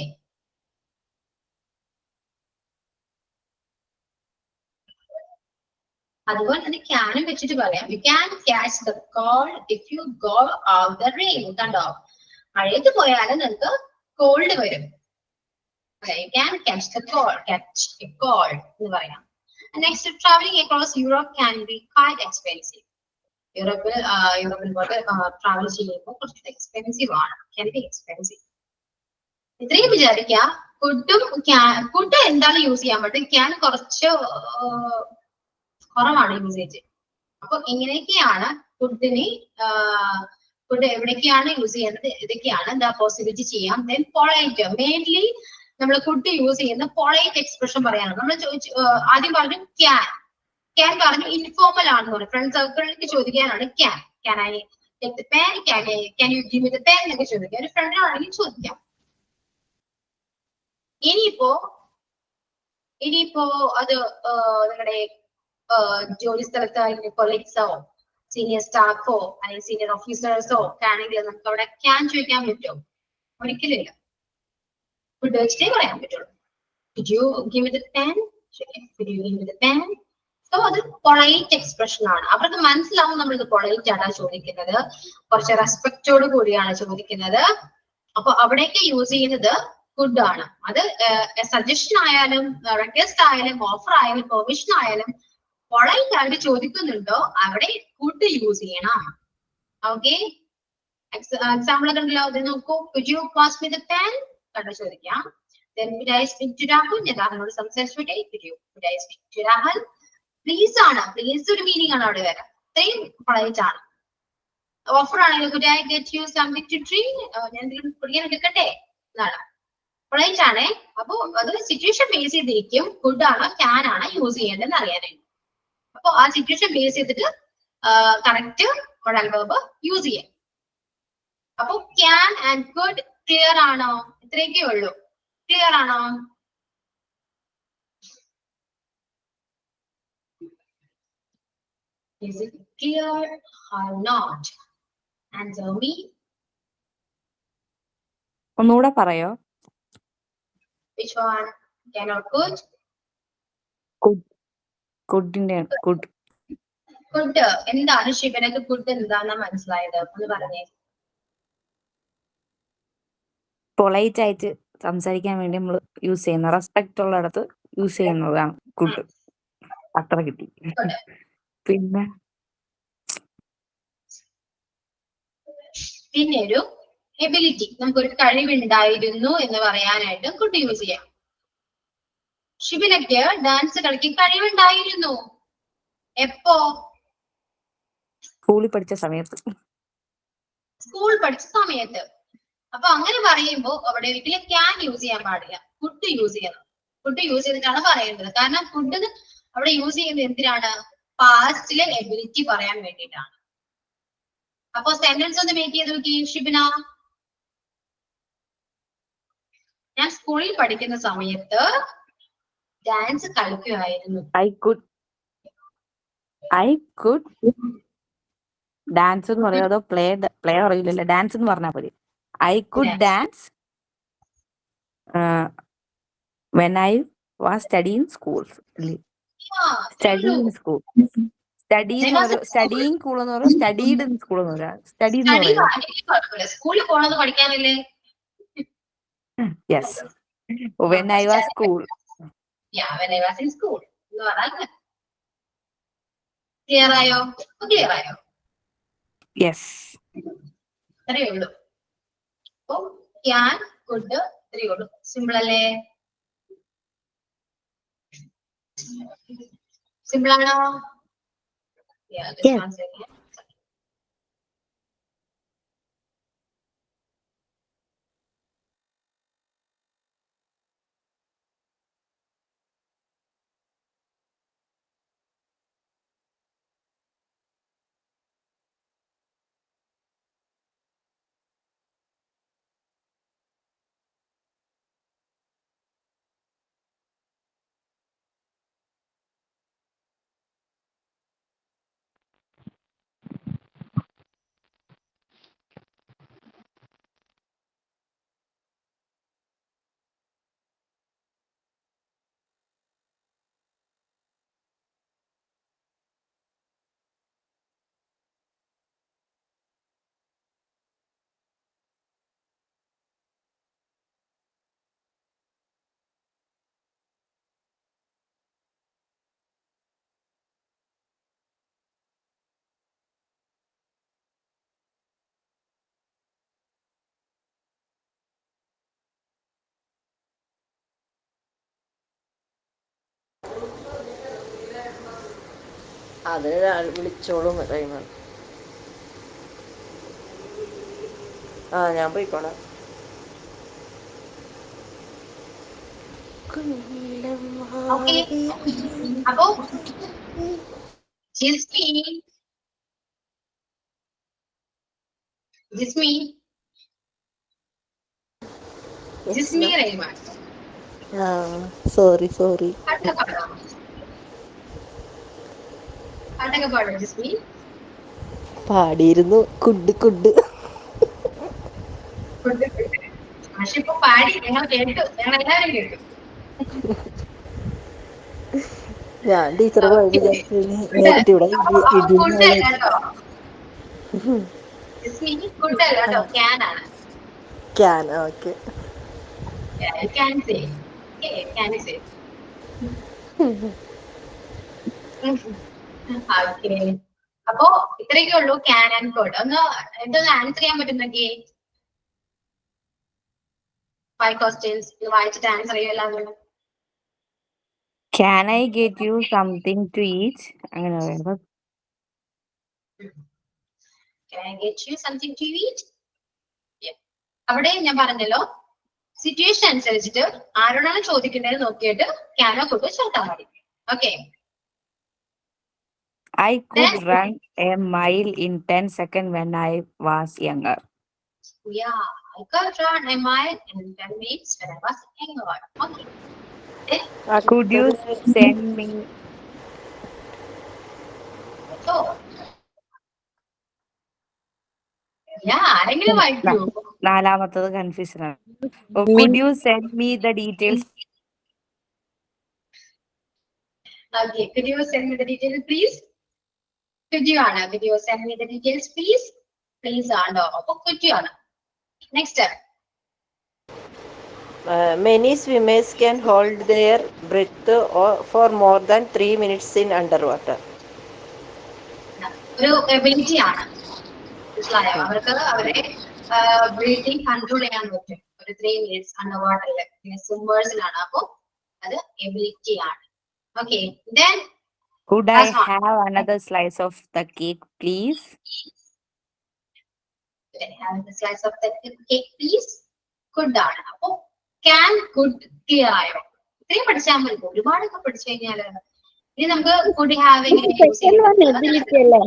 Speaker 1: അതുപോലെ തന്നെ ക്യാനും വെച്ചിട്ട് പറയാം. You can catch the cold if you go out the rain. കണ്ടോ? മഴയത്ത് പോയാലും നിങ്ങൾക്ക് കോൾഡ് വരും. You can catch the cold, catch a cold എന്ന് പറയാം. Next, travelling across Europe can be quite expensive. യൂറോപ്പിൽ പോയിട്ട് ട്രാവൽ ചെയ്യുമ്പോൾ കുറച്ച് എക്സ്പെൻസീവ് ആണ്, ക്യാൻ ബി എക്സ്പെൻസീവ്. ഇത്രയും വിചാരിക്കുക. കുഡ് എന്താണ് യൂസ് ചെയ്യാൻ പറ്റും, ക്യാൻ കുറച്ച് കുറവാണ് യൂസേജ്. അപ്പൊ ഇങ്ങനെയൊക്കെയാണ് കുഡിന്, കുഡ് എവിടേക്കാണ് യൂസ് ചെയ്യുന്നത്, ഇതൊക്കെയാണ് എന്താ പോസിബിലിറ്റി ചെയ്യാം. ദെൻ പൊളൈറ്റ്, മെയിൻലി നമ്മൾ കുഡ് യൂസ് ചെയ്യുന്ന പൊളൈറ്റ് എക്സ്പ്രഷൻ പറയാനാണ്. നമ്മൾ ആദ്യം പറഞ്ഞു ക്യാൻ പറഞ്ഞു ഇൻഫോർമൽ ആണെന്ന് പറഞ്ഞു. ഫ്രണ്ട് സർക്കിളിലേക്ക് ചോദിക്കാനാണ് can I take the pen, can you give me the pen എന്നൊക്കെ ചോദിക്കാം. ഒരു ഫ്രണ്ടിനാണെങ്കിൽ ചോദിക്കാം. ഇനിയിപ്പോ അത് നിങ്ങളുടെ ജോലി സ്ഥലത്ത് കൊളീഗ്സോ സീനിയർ സ്റ്റാഫോ അല്ലെങ്കിൽ സീനിയർ ഓഫീസേഴ്സോ ഒക്കെ ആണെങ്കിൽ നമുക്ക് അവിടെ ക്യാൻ ചോദിക്കാൻ പറ്റുമോ? ഒരിക്കലില്ല. കുഡ് വെച്ചിട്ടേ പറയാൻ പറ്റുള്ളൂ. Could you give me the pen? Could you give me the pen? So അത് പൊളൈറ്റ് എക്സ്പ്രഷൻ ആണ്. അവർക്ക് മനസ്സിലാവും നമ്മൾ ഇത് പൊളൈറ്റ് ആണ് ചോദിക്കുന്നത്, കുറച്ച് റെസ്പെക്റ്റോട് കൂടിയാണ് ചോദിക്കുന്നത്. അപ്പൊ അവിടേക്ക് യൂസ് ചെയ്യുന്നത് കുഡ് ആണ്. അത് സജഷൻ ആയാലും റിക്വസ്റ്റ് ആയാലും ഓഫർ ആയാലും പെർമിഷൻ ആയാലും പൊളൈറ്റ് ആയിട്ട് ചോദിക്കുന്നുണ്ടോ അവിടെ കുഡ് യൂസ് ചെയ്യണം. ഓക്കെ. എക്സാമ്പിൾ കണ്ടല്ലോ, അത് നോക്കൂ. Could you pass me the pen? കണ്ടോ ചോദിക്കാം. Then could I speak to Rahul? ഞാൻ രാഹുലിനോട് സംസാരിച്ചോട്ടെ. Could I speak to Rahul? Please ആണ്, പ്ലീസ് ഒരു മീനിങ് ആണ് അവിടെ വരാം. ഇത്രയും പൊളൈറ്റ് ആണ്. ഓഫർ ആണെങ്കിൽ could I get you something to drink? ഞാൻ എന്തെങ്കിലും കുടിക്കാൻ എടുക്കട്ടെ എന്നാണ്. പൊളൈറ്റ് ആണേ. അപ്പൊ അത് സിറ്റുവേഷൻ ബേസ് ചെയ്തിരിക്കും കുഡ് ആണോ ക്യാൻ ആണോ യൂസ് ചെയ്യേണ്ടതെന്ന് അറിയാനായിട്ട്. അപ്പൊ ആ സിറ്റുവേഷൻ ബേസ് ചെയ്തിട്ട് കറക്റ്റ് മോഡൽ വെർബ് യൂസ് ചെയ്യാം. അപ്പൊ ക്യാൻ ആൻഡ് കുഡ് ക്ലിയർ ആണോ? ഇത്രയൊക്കെ ഉള്ളൂ. ക്ലിയർ ആണോ? Is it clear or not? Answer me.
Speaker 2: ഒന്നുകൂടെ പറയോ?
Speaker 1: Which one? Can or could?
Speaker 2: കുഡിന്റെ കുഡ്.
Speaker 1: കുഡ് എന്താണ് ശിവനക്ക് കുഡ് എന്താണെന്ന് മനസ്സിലായത്? ഒന്ന് പറഞ്ഞേ.
Speaker 2: പൊളൈറ്റ് ആയിട്ട് സംസാരിക്കാൻ വേണ്ടി നമ്മൾ യൂസ് ചെയ്യുന്ന, റെസ്പെക്ട് ഉള്ളിടത്ത് യൂസ് ചെയ്യുന്നതാണ് കുഡ്. അത്ര കിട്ടി.
Speaker 1: Good.
Speaker 2: പിന്നെ
Speaker 1: പിന്നെ ഒരു എബിലിറ്റി, നമുക്കൊരു കഴിവുണ്ടായിരുന്നു എന്ന് പറയാനായിട്ട് കുട്ടി യൂസ് ചെയ്യാം. ഷിബിനയ്ക്ക് ഡാൻസ് കളിക്കാൻ കഴിവുണ്ടായിരുന്നു. എപ്പോ?
Speaker 2: സ്കൂളിൽ പഠിച്ച സമയത്ത്.
Speaker 1: സ്കൂൾ പഠിച്ച സമയത്ത്. അപ്പൊ അങ്ങനെ പറയുമ്പോ അവിടെ ഒരിക്കലും ക്യാൻ യൂസ് ചെയ്യാൻ പാടില്ല, കുഡ് യൂസ് ചെയ്യണം. കുഡ് യൂസ് ചെയ്തിട്ടാണ് പറയേണ്ടത്. കാരണം കുഡ് അവിടെ യൂസ് ചെയ്യുന്നത് എന്തിനാണ്? പാസ്റ്റിലെ എബിലിറ്റി പറയാൻ വേണ്ടിയിട്ടാണ്. അപ്പൊ സെന്റൻസ് ഒന്ന് മേക്ക് ചെയ്ത് നോക്കി ഷിബിന. ഞാൻ സ്കൂളിൽ പഠിക്കുന്ന സമയത്ത് ഡാൻസ് കളിക്കുമായിരുന്നു.
Speaker 2: ഐ കുഡ് ഡാൻസ് എന്ന് പറയാതോ പ്ലേ അറിയില്ലല്ലോ, ഡാൻസ് എന്ന് പറഞ്ഞാൽ മതി. I could dance when I was studying school. Studying school. Studying school എന്ന് പറയാം, സ്റ്റഡീഡ് സ്കൂൾ എന്ന് പറയാം. സ്റ്റഡി എന്ന് പറയാം.
Speaker 1: സ്കൂളിൽ പോണത് പഠിക്കാനല്ലേ?
Speaker 2: Yes, when I was school.
Speaker 1: when I was in school എന്ന് പറഞ്ഞാൽ ക്ലിയർ ആയോ? ക്ലിയർ ആയോ?
Speaker 2: യെസ്,
Speaker 1: അത്രയേ ഉള്ളൂ. അപ്പൊ ക്യാൻ, കുഡ്, ഇത്രയേ ഉള്ളൂ. സിമ്പിൾ അല്ലേ? സിമ്പിൾ ആണോ?
Speaker 3: അതിനൊരാൾ വിളിച്ചോളും റൈമൺ. ഞാൻ പോയിക്കോളാം.
Speaker 1: അപ്പോ ജിസ്മി റഹ്മാൻ.
Speaker 3: സോറി
Speaker 1: പാട്ടൊക്കെ പാടോ ജിസ്മി?
Speaker 3: പാടിയിരുന്നു. കുഡ്
Speaker 1: പക്ഷെ ഇപ്പൊ പാടി ഞങ്ങൾ കേട്ടു, ഞങ്ങൾ എല്ലാവരും കേട്ടു.
Speaker 3: ഞാൻ ടീച്ചർ
Speaker 1: അപ്പോ ഇത്രയൊക്കെ ഉള്ളൂ ക്യാൻ ആൻഡ് കുഡ്. ഒന്ന് എന്തൊന്ന് ആൻസർ ചെയ്യാൻ പറ്റുന്നെങ്കിൽ 5 questions വായിച്ചിട്ട് ആൻസർ ചെയ്യുമല്ലോ.
Speaker 2: Can I get you something to eat? അങ്ങനെ പറയുന്നത്.
Speaker 1: Can I get you something to eat? അവിടെ ഞാൻ പറഞ്ഞല്ലോ, സിറ്റുവേഷൻ അനുസരിച്ചിട്ട് ആരോടാണ് ചോദിക്കേണ്ടത് നോക്കിയിട്ട് ക്യാനോ കുഡോ ചേർത്താൽ മതി. Okay.
Speaker 2: I could run a mile in 10 seconds when I was younger.
Speaker 1: Yeah, I could run a mile in 10 minutes when I was younger. Okay.
Speaker 2: Could you send me?
Speaker 1: So, yeah, ആരെങ്കിലും വായിക്കൂ.
Speaker 2: നാലാമത്തത് confusion ആണ്. Could you send me the details?
Speaker 1: Okay, could you send me the details, please? Could you Anna? Could you send me the details, please? Please, Anna. Oh, could you Anna? Next step.
Speaker 3: Many swimmers can hold their breath for more than 3 minutes in underwater.
Speaker 1: ഒരു ability ആണ്, മനസ്സിലായോ? അവർക്ക് അവരെ breathing control ചെയ്യാൻ പറ്റും ഒരു 3 minutes under വാട്ടറിൽ. പിന്നെ സ്വിമ്മേഴ്സിനാണ്, അപ്പൊ അത് എബിലിറ്റി ആണ്. Okay, then
Speaker 2: Could I have another slice of the cake, please?
Speaker 1: slice of the cake please. Could ആണ്. അപ്പൊ can, could ക്ലിയർ ആയോ? ഇത്രയും പഠിച്ചാൽ മതി. ഒരുപാടൊക്കെ പഠിച്ചു കഴിഞ്ഞാല് ഇനി നമുക്ക് could have എങ്ങനെ യൂസ്
Speaker 4: സെക്കൻഡ് വൺ എബിലിറ്റി അല്ലേ?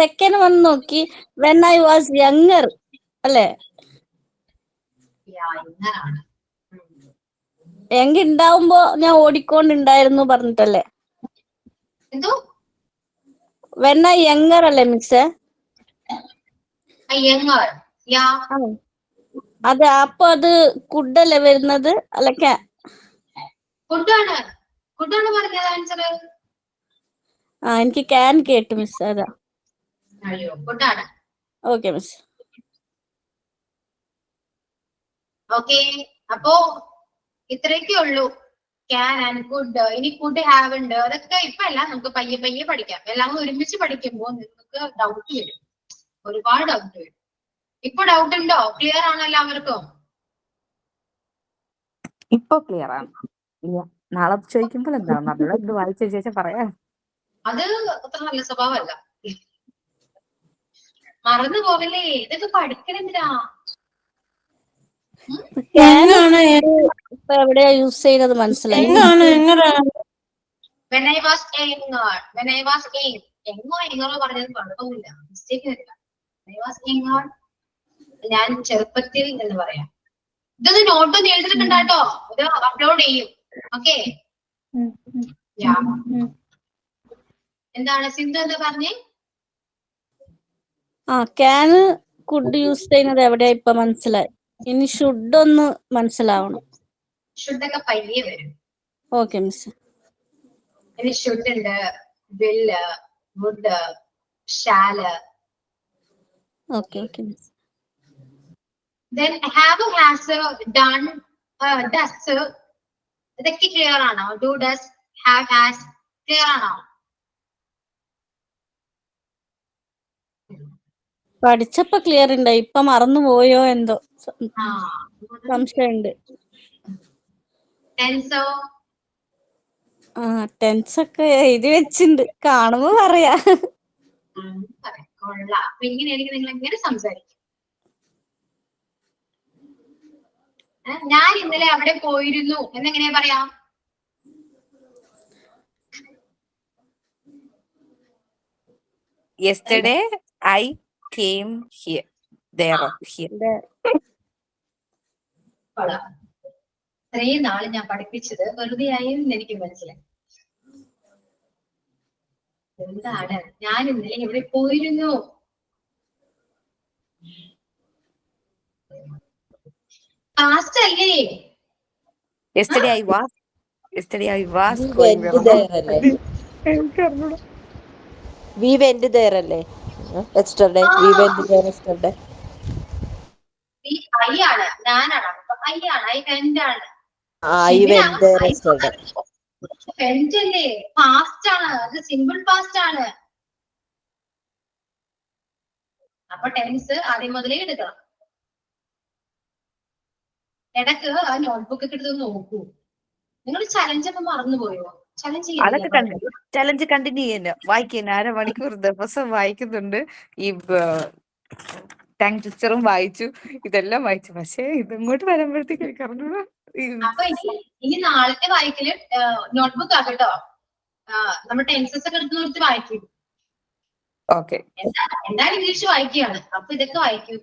Speaker 4: സെക്കൻഡ് വൺ നോക്കി വെൻ ഐ വാസ് യങ്ങർ അല്ലേ?
Speaker 1: ഇങ്ങനാണ്.
Speaker 4: യങ് ഉണ്ടാവുമ്പോ ഞാൻ ഓടിക്കൊണ്ടുണ്ടായിരുന്നു പറഞ്ഞിട്ടല്ലേ?
Speaker 1: എന്തോ
Speaker 4: വെൻ ഐ യങ്ങർ അല്ലേ മിക്സ്?
Speaker 1: യങ്ങർ, യാ.
Speaker 4: അതെ, അപ്പൊ അത് കുഡല്ലേ വരുന്നത് അല്ല?
Speaker 1: ഫുഡാണ്, ഫുഡാണ് പറഞ്ഞത് ആൻസർ.
Speaker 4: എനിക്ക് ക്യാൻ കേട്ടു മിസ്, അതാ.
Speaker 1: അയ്യോ, ഫുഡാണ്.
Speaker 4: Okay miss.
Speaker 1: ഓക്കെ, അപ്പോ ഇത്രയൊക്കെ ഉള്ളൂ. Can and could. ഇനി കുഡ് ഹാവ് ഉണ്ട്, അതൊക്കെ ഇപ്പൊ എല്ലാം നമുക്ക് പയ്യെ പയ്യെ പഠിക്കാം. എല്ലാം ഒരുമിച്ച് പഠിക്കുമ്പോൾ നിങ്ങൾക്ക് ഡൗട്ട് വരും, ഒരുപാട് ഡൗട്ട് വരും. ഇപ്പൊ ഡൗട്ട് ഉണ്ടോ? ക്ലിയർ ആണോ എല്ലാവർക്കും?
Speaker 2: ഇപ്പൊ ക്ലിയർ ആണ്. നാളെ ചോദിക്കുമ്പോൾ എന്താണ് നമ്മളെ ഇത് വായിച്ച ശേഷം പറയാം.
Speaker 1: അത് അത്ര നല്ല സ്വഭാവമല്ല, മറന്നു പോകല്ലേ. ഇതൊക്കെ പഠിക്കണെന്തിനാ?
Speaker 4: ഇപ്പൊ എവിടെയാ യൂസ് ചെയ്യുന്നത് മനസ്സിലായി.
Speaker 1: When I was younger, when I was young, younger പറഞ്ഞത് കുഴപ്പമൊന്നുമില്ല, മിസ്റ്റേക്ക് വരില്ല. When I was younger, ഞാൻ ചെറുപ്പത്തിൽ എന്ന് പറയാം. ഇതൊന്ന് നോട്ടൊന്ന് എഴുതിയിട്ടുണ്ടാട്ടോ, ഇത് അപ്ലോഡ് ചെയ്യും. ഓക്കെ, എന്താണ് സിന്ധു എന്താ പറഞ്ഞേ?
Speaker 4: ക്യാന് കുഡ് യൂസ് ചെയ്യുന്നത് എവിടെയാ ഇപ്പൊ മനസ്സിലായി. ഇനി ഷുഡ് ഒന്ന് മനസ്സിലാവണം.
Speaker 1: ഷുഡൊക്കെ പയ്യെ വരും.
Speaker 4: Okay miss.
Speaker 1: ഇനി ഷുഡ് ഉണ്ട്, will, would, shall.
Speaker 4: Okay okay miss.
Speaker 1: Then have, has, done, does. ഇതൊക്കെ ക്ലിയർ ആണോ? Do, does, have, has clear ആണോ?
Speaker 4: പഠിച്ചപ്പോ ക്ലിയർ ഉണ്ട്, ഇപ്പൊ മറന്നു പോയോ എന്തോ സംശയമുണ്ട്.
Speaker 1: ടെൻസോ?
Speaker 4: ടെൻസ് ഒക്കെ എഴുതി വെച്ചിട്ടുണ്ട്, കാണുമ്പോ പറയാ.
Speaker 1: കൊള്ളാം. അപ്പൊ ഇങ്ങനെയായിരിക്കും നിങ്ങൾ എങ്ങനെ സംസാരിക്കും. ഞാൻ ഇന്നലെ അവിടെ പോയിരുന്നു എന്നെങ്ങനെയാ പറയാം?
Speaker 2: Yesterday I came here. There.
Speaker 1: ഇത്രയും നാള് ഞാൻ പഠിപ്പിച്ചത് വെറുതെ ആയി എന്ന് എനിക്ക് മനസ്സിലായി. എന്താണ് ഞാൻ ഇന്നലെ ഇവിടെ പോയിരുന്നു? പാസ്റ്റ് അല്ലേ?
Speaker 2: Yesterday I was
Speaker 3: going there അല്ലേ? We went there അല്ലേ? Yesterday we went there yesterday.
Speaker 1: I ആണ്, ഞാനാണ്. ഐ ആണ്, ഐ വെന്റ് ആണ്.
Speaker 3: I went there yesterday.
Speaker 1: Went അല്ലേ? പാസ്റ്റ് ആണ്, അത് സിമ്പിൾ പാസ്റ്റ് ആണ്. അപ്പൊ ടെൻസ് ആദ്യം മുതലേ എടുക്കണം. ഇടക്ക് ആ നോട്ട്ബുക്ക് ഒക്കെ എടുത്ത് നോക്കൂ. നിങ്ങൾ ചലഞ്ച് ഒക്കെ മറന്നുപോയോ?
Speaker 2: ചലഞ്ച് കണ്ടിന്യൂ ചെയ്യുന്ന വായിക്കുന്ന അരമണിക്കൂർ ദിവസം വായിക്കുന്നുണ്ട്. ഈ ടാങ്ക് ടീച്ചറും വായിച്ചു, ഇതെല്ലാം വായിച്ചു. പക്ഷേ ഇതിങ്ങോട്ട് വരുമ്പോഴത്തേക്ക് പറഞ്ഞൂടാ.
Speaker 1: അപ്പൊ ഇനി നാളത്തെ വായിക്കല് നോട്ട്ബുക്ക് ആക്കട്ടോ. നമ്മൾ ടെൻസസ് ഒക്കെ എടുത്ത് നിർത്തി വായിക്കും.
Speaker 2: ഓക്കെ,
Speaker 1: എന്താണ് ഇംഗ്ലീഷ് വായിക്കുകയാണ്, അപ്പൊ ഇതൊക്കെ വായിക്കൂ.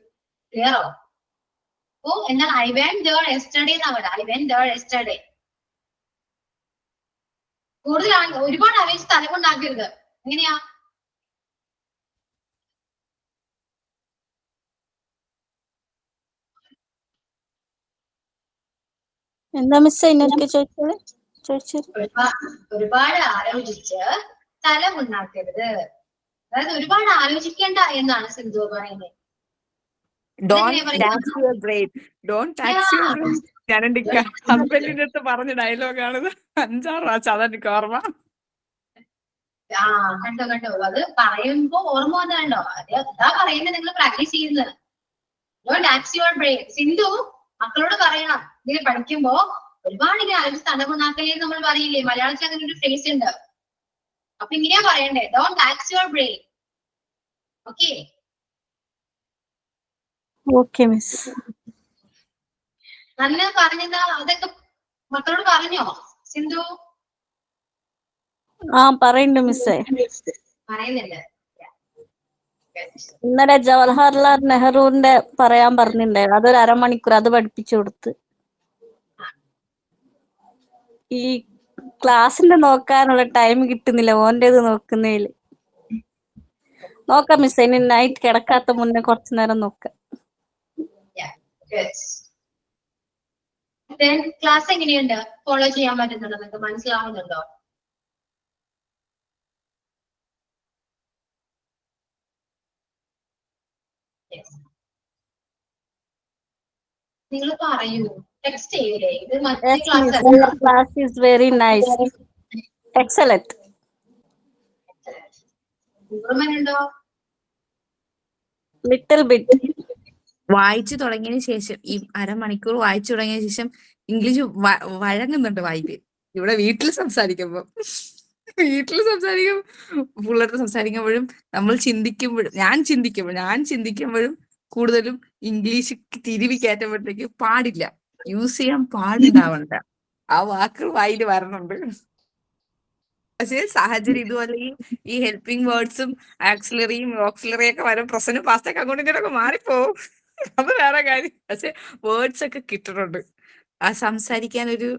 Speaker 1: ക്ലിയറോ? ഓ, എന്നാൽ ഐ വെന്റ് ദേർ യെസ്റ്റർഡേ എന്നാ പറയാ. I went there yesterday. കൂടുതൽ ഒരുപാട് ആലോചിച്ച് തല കൊണ്ടാക്കരുത്. എങ്ങനെയാ?
Speaker 4: എന്താ മിസ് അതിനൊക്കെ ചോദിച്ചത്?
Speaker 1: ഒരുപാട് ആലോചിച്ച് തല കൊണ്ടാക്കരുത്. അതായത് ഒരുപാട് ആലോചിക്കേണ്ട എന്നാണ് സിന്ധു പറയുന്നത്.
Speaker 2: ഡോണ്ട്
Speaker 1: അതെങ്ങനെയാ പറയുക?
Speaker 2: Tax your brain, don't tax your brain. ഞാൻ എന്റെ ഹസ്ബൻഡിന്റെ അടുത്ത് പറഞ്ഞ ഡയലോഗാണ്. 5-6 പ്രാവശ്യം അതെനിക്ക് ഓർമ്മ.
Speaker 1: ആ കണ്ടോ കണ്ടോ, അത് പറയുമ്പോ ഓർമ്മ വന്നോ? അതാ പറയുന്നത്, നിങ്ങൾ പ്രാക്ടീസ് ചെയ്യുന്നത്. Don't tax your brain. Sindhu മക്കളോട് പറയണം, ഇതിൽ പഠിക്കുമ്പോ ഒരുപാട് ഇങ്ങനെ ആലോചിച്ച് തലമുണ്ടാക്കലേ നമ്മൾ പറയില്ലേ, മലയാളത്തിൽ അങ്ങനെ ഒരു ഫ്രേസ് ഉണ്ട്. അപ്പൊ ഇങ്ങനെയാ പറയണ്ടേ, don't tax your brain. Okay,
Speaker 4: okay miss.
Speaker 1: നല്ല പറഞ്ഞതാ. അതൊക്കെ മക്കളോട് പറഞ്ഞോ സിന്ധു?
Speaker 4: ആ പറയുന്നുണ്ട് മിസ്സേ.
Speaker 1: പറയുന്നുണ്ട്.
Speaker 4: ഇന്നലെ ജവഹർലാൽ നെഹ്റുവിന്റെ പറയാൻ പറഞ്ഞിട്ടുണ്ടായിരുന്നു, അതൊരു അരമണിക്കൂർ അത് പഠിപ്പിച്ചു കൊടുത്ത്. ഈ ക്ലാസ്സിന്റെ നോക്കാനുള്ള ടൈം കിട്ടുന്നില്ല, ഓന്റേത് നോക്കുന്നതില്. നോക്കാം മിസ്, ഇനി നൈറ്റ് കിടക്കാത്ത മുന്നേ കുറച്ചു നേരം നോക്കാം.
Speaker 1: ക്ലാസ് എങ്ങനെയുണ്ട്? ഫോളോ ചെയ്യാൻ പറ്റുന്നുണ്ടോ? നിങ്ങൾക്ക് മനസ്സിലാവുന്നുണ്ടോ? നിങ്ങൾ പറയൂ, ടെക്സ്റ്റ് ചെയ്യില്ലേ? ഇത് മറ്റേ
Speaker 4: Yes,
Speaker 1: class
Speaker 4: miss. Your class is very nice. Excellent.
Speaker 1: Improvement ഉണ്ടോ?
Speaker 4: Little bit.
Speaker 2: വായിച്ചു തുടങ്ങിയതിന് ശേഷം, ഈ അരമണിക്കൂർ വായിച്ചു തുടങ്ങിയ ശേഷം ഇംഗ്ലീഷ് വഴങ്ങുന്നുണ്ട് വായിക്ക്. ഇവിടെ വീട്ടിൽ സംസാരിക്കുമ്പോ പിള്ളേർക്ക് സംസാരിക്കുമ്പോഴും നമ്മൾ ഞാൻ ചിന്തിക്കുമ്പോഴും കൂടുതലും ഇംഗ്ലീഷ് തിരുവി കയറ്റുമ്പോഴത്തേക്ക് പാടില്ല, യൂസ് ചെയ്യാൻ പാടുണ്ടാവണ്ട, ആ വാക്കുകൾ വായിൽ വരണുണ്ട്. പക്ഷേ സാഹചര്യം ഇതുപോലെ ഈ ഹെൽപ്പിംഗ് വേർഡ്സും ആക്സിലറിയും ഓക്സിലറിയും ഒക്കെ വരും, പ്രസന്റും പാസ്റ്റൊക്കെ അങ്ങോട്ടും ഇങ്ങോട്ടൊക്കെ മാറിപ്പോവും. അത് വേറെ കാര്യം. പക്ഷെ വേർഡ്സ് ഒക്കെ കിട്ടുന്നുണ്ട്. ആ സംസാരിക്കാൻ ഒരു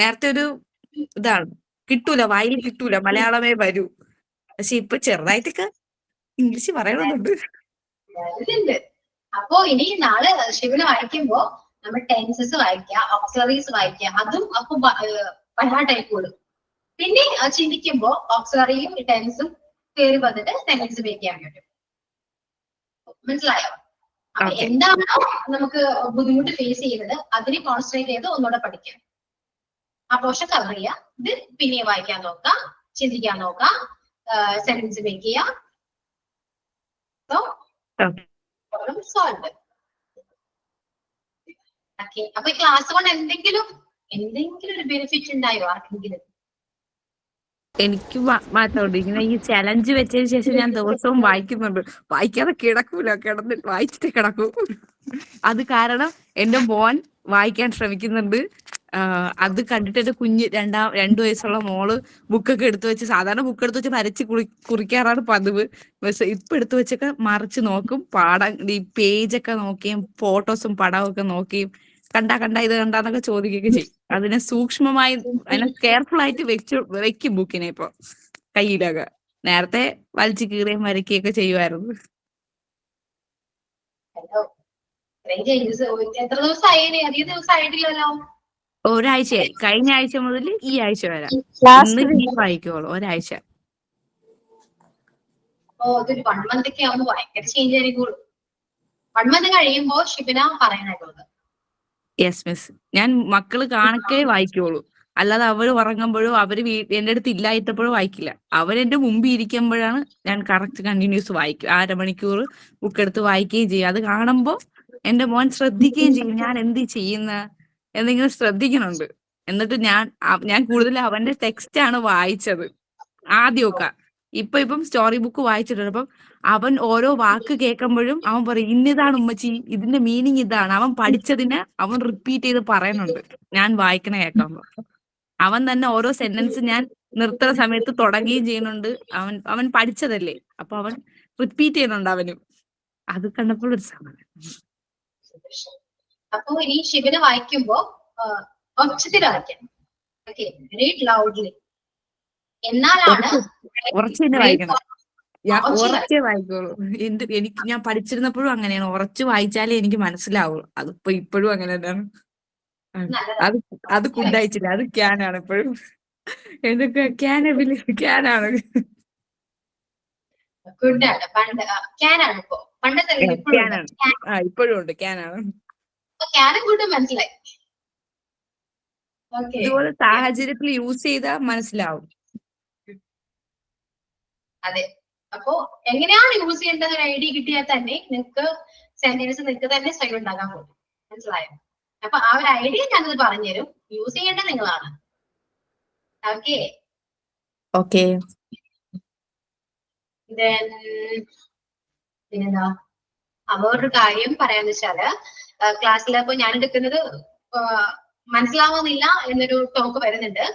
Speaker 2: നേരത്തെ ഒരു ഇതാണ്, കിട്ടൂല, വായിൽ കിട്ടൂല, മലയാളമേ വരൂ. പക്ഷെ ഇപ്പൊ ചെറുതായിട്ടൊക്കെ ഇംഗ്ലീഷ് പറയണമെന്നുണ്ട്.
Speaker 1: ഇതുണ്ട്. അപ്പോ ഇനി നാളെ ശിവന് വായിക്കുമ്പോ നമ്മൾ ടെൻസസ് വായിക്കുക, ഓക്സിലറീസ് വായിക്കുക, അതും അപ്പൊ പഴാട്ടായിക്കോളും. പിന്നെ ചിന്തിക്കുമ്പോ ഓക്സിലറിയും ടെൻസും കയറി വന്നിട്ട് സെന്റൻസ് മേക്ക് ചെയ്യാൻ പറ്റും. മനസ്സിലായോ? അപ്പൊ
Speaker 2: Okay.
Speaker 1: എന്താണോ നമുക്ക് ബുദ്ധിമുട്ട് ഫേസ് ചെയ്യുന്നത് അതിനെ കോൺസെൻട്രേറ്റ് ചെയ്ത് ഒന്നുകൂടെ പഠിക്കാം. ആ പോർഷൻ കവർ ചെയ്യാം, ഇത് പിന്നെ വായിക്കാൻ നോക്കാം, ചിന്തിക്കാൻ നോക്കാം, സെന്റൻസ് മേക്ക് ചെയ്യാം. So
Speaker 2: Okay.
Speaker 1: Problem solve. Okay, അപ്പൊ ഈ ക്ലാസ് കൊണ്ട് എന്തെങ്കിലും ഒരു ബെനിഫിറ്റ് ഉണ്ടായോ ആർക്കെങ്കിലും?
Speaker 2: എനിക്ക് മാത്രമുണ്ട്. ഇങ്ങനെ ഈ ചലഞ്ച് വെച്ചതിന് ശേഷം ഞാൻ ദിവസവും വായിക്കുന്നുണ്ട്. വായിക്കാതെ കിടക്കൂല, വായിച്ചിട്ട് കിടക്കും. അത് കാരണം എന്റെ മോൻ വായിക്കാൻ ശ്രമിക്കുന്നുണ്ട്. അത് കണ്ടിട്ട് എന്റെ കുഞ്ഞ് 2 വയസ്സുള്ള മോള് ബുക്കൊക്കെ എടുത്തു വെച്ച്, സാധാരണ ബുക്ക് എടുത്ത് വെച്ച് വരച്ച് കുറിക്കാറാണ് പതിവ്. പക്ഷെ ഇപ്പൊ എടുത്തു വെച്ചൊക്കെ മറിച്ച് നോക്കും, ഈ പേജൊക്കെ നോക്കിയും ഫോട്ടോസും പടവും ഒക്കെ നോക്കിയും കണ്ട ഇത് കണ്ടാന്നൊക്കെ ചോദിക്കുകയൊക്കെ ചെയ്യും. അതിനെ സൂക്ഷ്മമായി, അതിനെ കെയർഫുൾ ആയിട്ട് വെക്കും ബുക്കിനെ. ഇപ്പൊ കയ്യിലൊക്കെ, നേരത്തെ വലിച്ചു കീറുകയും വരയ്ക്കുകയൊക്കെ ചെയ്യുമായിരുന്നു.
Speaker 1: എത്ര ദിവസമായി? അധികം ദിവസം ആയിട്ടില്ലല്ലോ.
Speaker 2: ഒരാഴ്ചയായി, കഴിഞ്ഞ ആഴ്ച മുതൽ ഈ ആഴ്ച വരെ.
Speaker 4: Last
Speaker 2: ഇന്ന്
Speaker 4: week.
Speaker 2: വായിക്കുള്ളൂ, ഒരാഴ്ച.
Speaker 1: അതൊരു 1 month ഒക്കെ ആവുമ്പോ ഭയങ്കര ചേഞ്ച് ആയിരിക്കുള്ളൂ. 1 month കഴിയുമ്പോ ശിവന പറയാനായിട്ടുള്ളത്.
Speaker 2: യെസ് മിസ്, ഞാൻ മക്കള് കാണക്കെ വായിക്കുള്ളൂ. അല്ലാതെ അവര് ഉറങ്ങുമ്പോഴോ അവര് എന്റെ അടുത്ത് ഇല്ലായിട്ടപ്പോഴോ വായിക്കില്ല. അവരെന്റെ മുമ്പിൽ ഇരിക്കുമ്പോഴാണ് ഞാൻ കറക്റ്റ് കണ്ടിന്യൂസ് വായിക്കും. 1/2 മണിക്കൂർ ബുക്ക് എടുത്ത് വായിക്കുകയും ചെയ്യും. അത് കാണുമ്പോ എന്റെ മോൻ ശ്രദ്ധിക്കുകയും ചെയ്യും, ഞാൻ എന്ത് ചെയ്യുന്ന എന്തെങ്കിലും ശ്രദ്ധിക്കുന്നുണ്ട്. എന്നിട്ട് ഞാൻ കൂടുതൽ അവന്റെ ടെക്സ്റ്റ് ആണ് വായിച്ചത് ആദ്യമൊക്കെ. ഇപ്പം സ്റ്റോറി ബുക്ക് വായിച്ചിട്ടുണ്ട്. അപ്പം അവൻ ഓരോ വാക്ക് കേൾക്കുമ്പോഴും അവൻ പറയും, ഇന്നിതാണ് ഉമ്മച്ചി, ഇതിന്റെ മീനിങ് ഇതാണ്. അവൻ പഠിച്ചതിനെ അവൻ റിപ്പീറ്റ് ചെയ്ത് പറയുന്നുണ്ട് ഞാൻ വായിക്കണ കേൾക്കുമ്പോ. അവൻ തന്നെ ഓരോ സെന്റൻസ് ഞാൻ നിർത്തുന്ന സമയത്ത് തുടങ്ങുകയും ചെയ്യുന്നുണ്ട്. അവൻ പഠിച്ചതല്ലേ, അപ്പൊ അവൻ റിപ്പീറ്റ് ചെയ്യുന്നുണ്ട് അവനും. അത് കണ്ടപ്പോൾ ഒരു സമാധാനം.
Speaker 1: അപ്പൊ ഇനി ശിവന് വായിക്കുമ്പോ ഒച്ചത്തിൽ വായിക്കണം. Okay, read loudly. എന്നാലാണ്
Speaker 2: ഉറച്ചു തന്നെ വായിക്കണം. ഞാൻ ഉറച്ചേ വായിക്കുള്ളൂ. ഞാൻ പഠിച്ചിരുന്നപ്പോഴും അങ്ങനെയാണ്, ഉറച്ചു വായിച്ചാലേ എനിക്ക് മനസ്സിലാവുള്ളൂ. അതിപ്പോ ഇപ്പോഴും അങ്ങനെ തന്നെയാണ്. അത് കുണ്ടായിച്ചില്ല, അത് ക്യാനാണ് ഇപ്പോഴും. എന്തൊക്കെ ക്യാനാണ്.
Speaker 1: ഗുഡാണ്. ക്യാനാണ് ഇപ്പോ. പണ്ടത്തെ ഇപ്പോഴും ഉണ്ട്.
Speaker 2: ക്യാനാണ് ഇപ്പോഴും ഉണ്ട് ക്യാനാണ്.
Speaker 1: ക്യാനും കൂട്ടും മനസ്സിലായി. ഓക്കെ,
Speaker 2: ഇതുപോലെ സാഹചര്യത്തിൽ യൂസ് ചെയ്താൽ മനസ്സിലാവും.
Speaker 1: അതെ. അപ്പോ എങ്ങനെയാണ് യൂസ് ചെയ്യേണ്ടത് ഒരു ഐഡിയ കിട്ടിയാൽ തന്നെ നിങ്ങൾക്ക് സെന്റൻസ് നിങ്ങൾക്ക് തന്നെ സ്വയം ഉണ്ടാക്കാൻ പറ്റും. മനസ്സിലായോ? അപ്പൊ ആ ഒരു ഐഡിയ ഞാനത് പറഞ്ഞുതരും, യൂസ് ചെയ്യേണ്ടത് നിങ്ങളാണ്. Okay
Speaker 2: okay.
Speaker 1: പിന്നെന്താ വേറൊരു കാര്യം പറയാന്ന് വെച്ചാല് ക്ലാസ്സിൽ ഇപ്പൊ ഞാൻ എടുക്കുന്നത് മനസ്സിലാവുന്നില്ല എന്നൊരു ടോക്ക് വരുന്നുണ്ട്.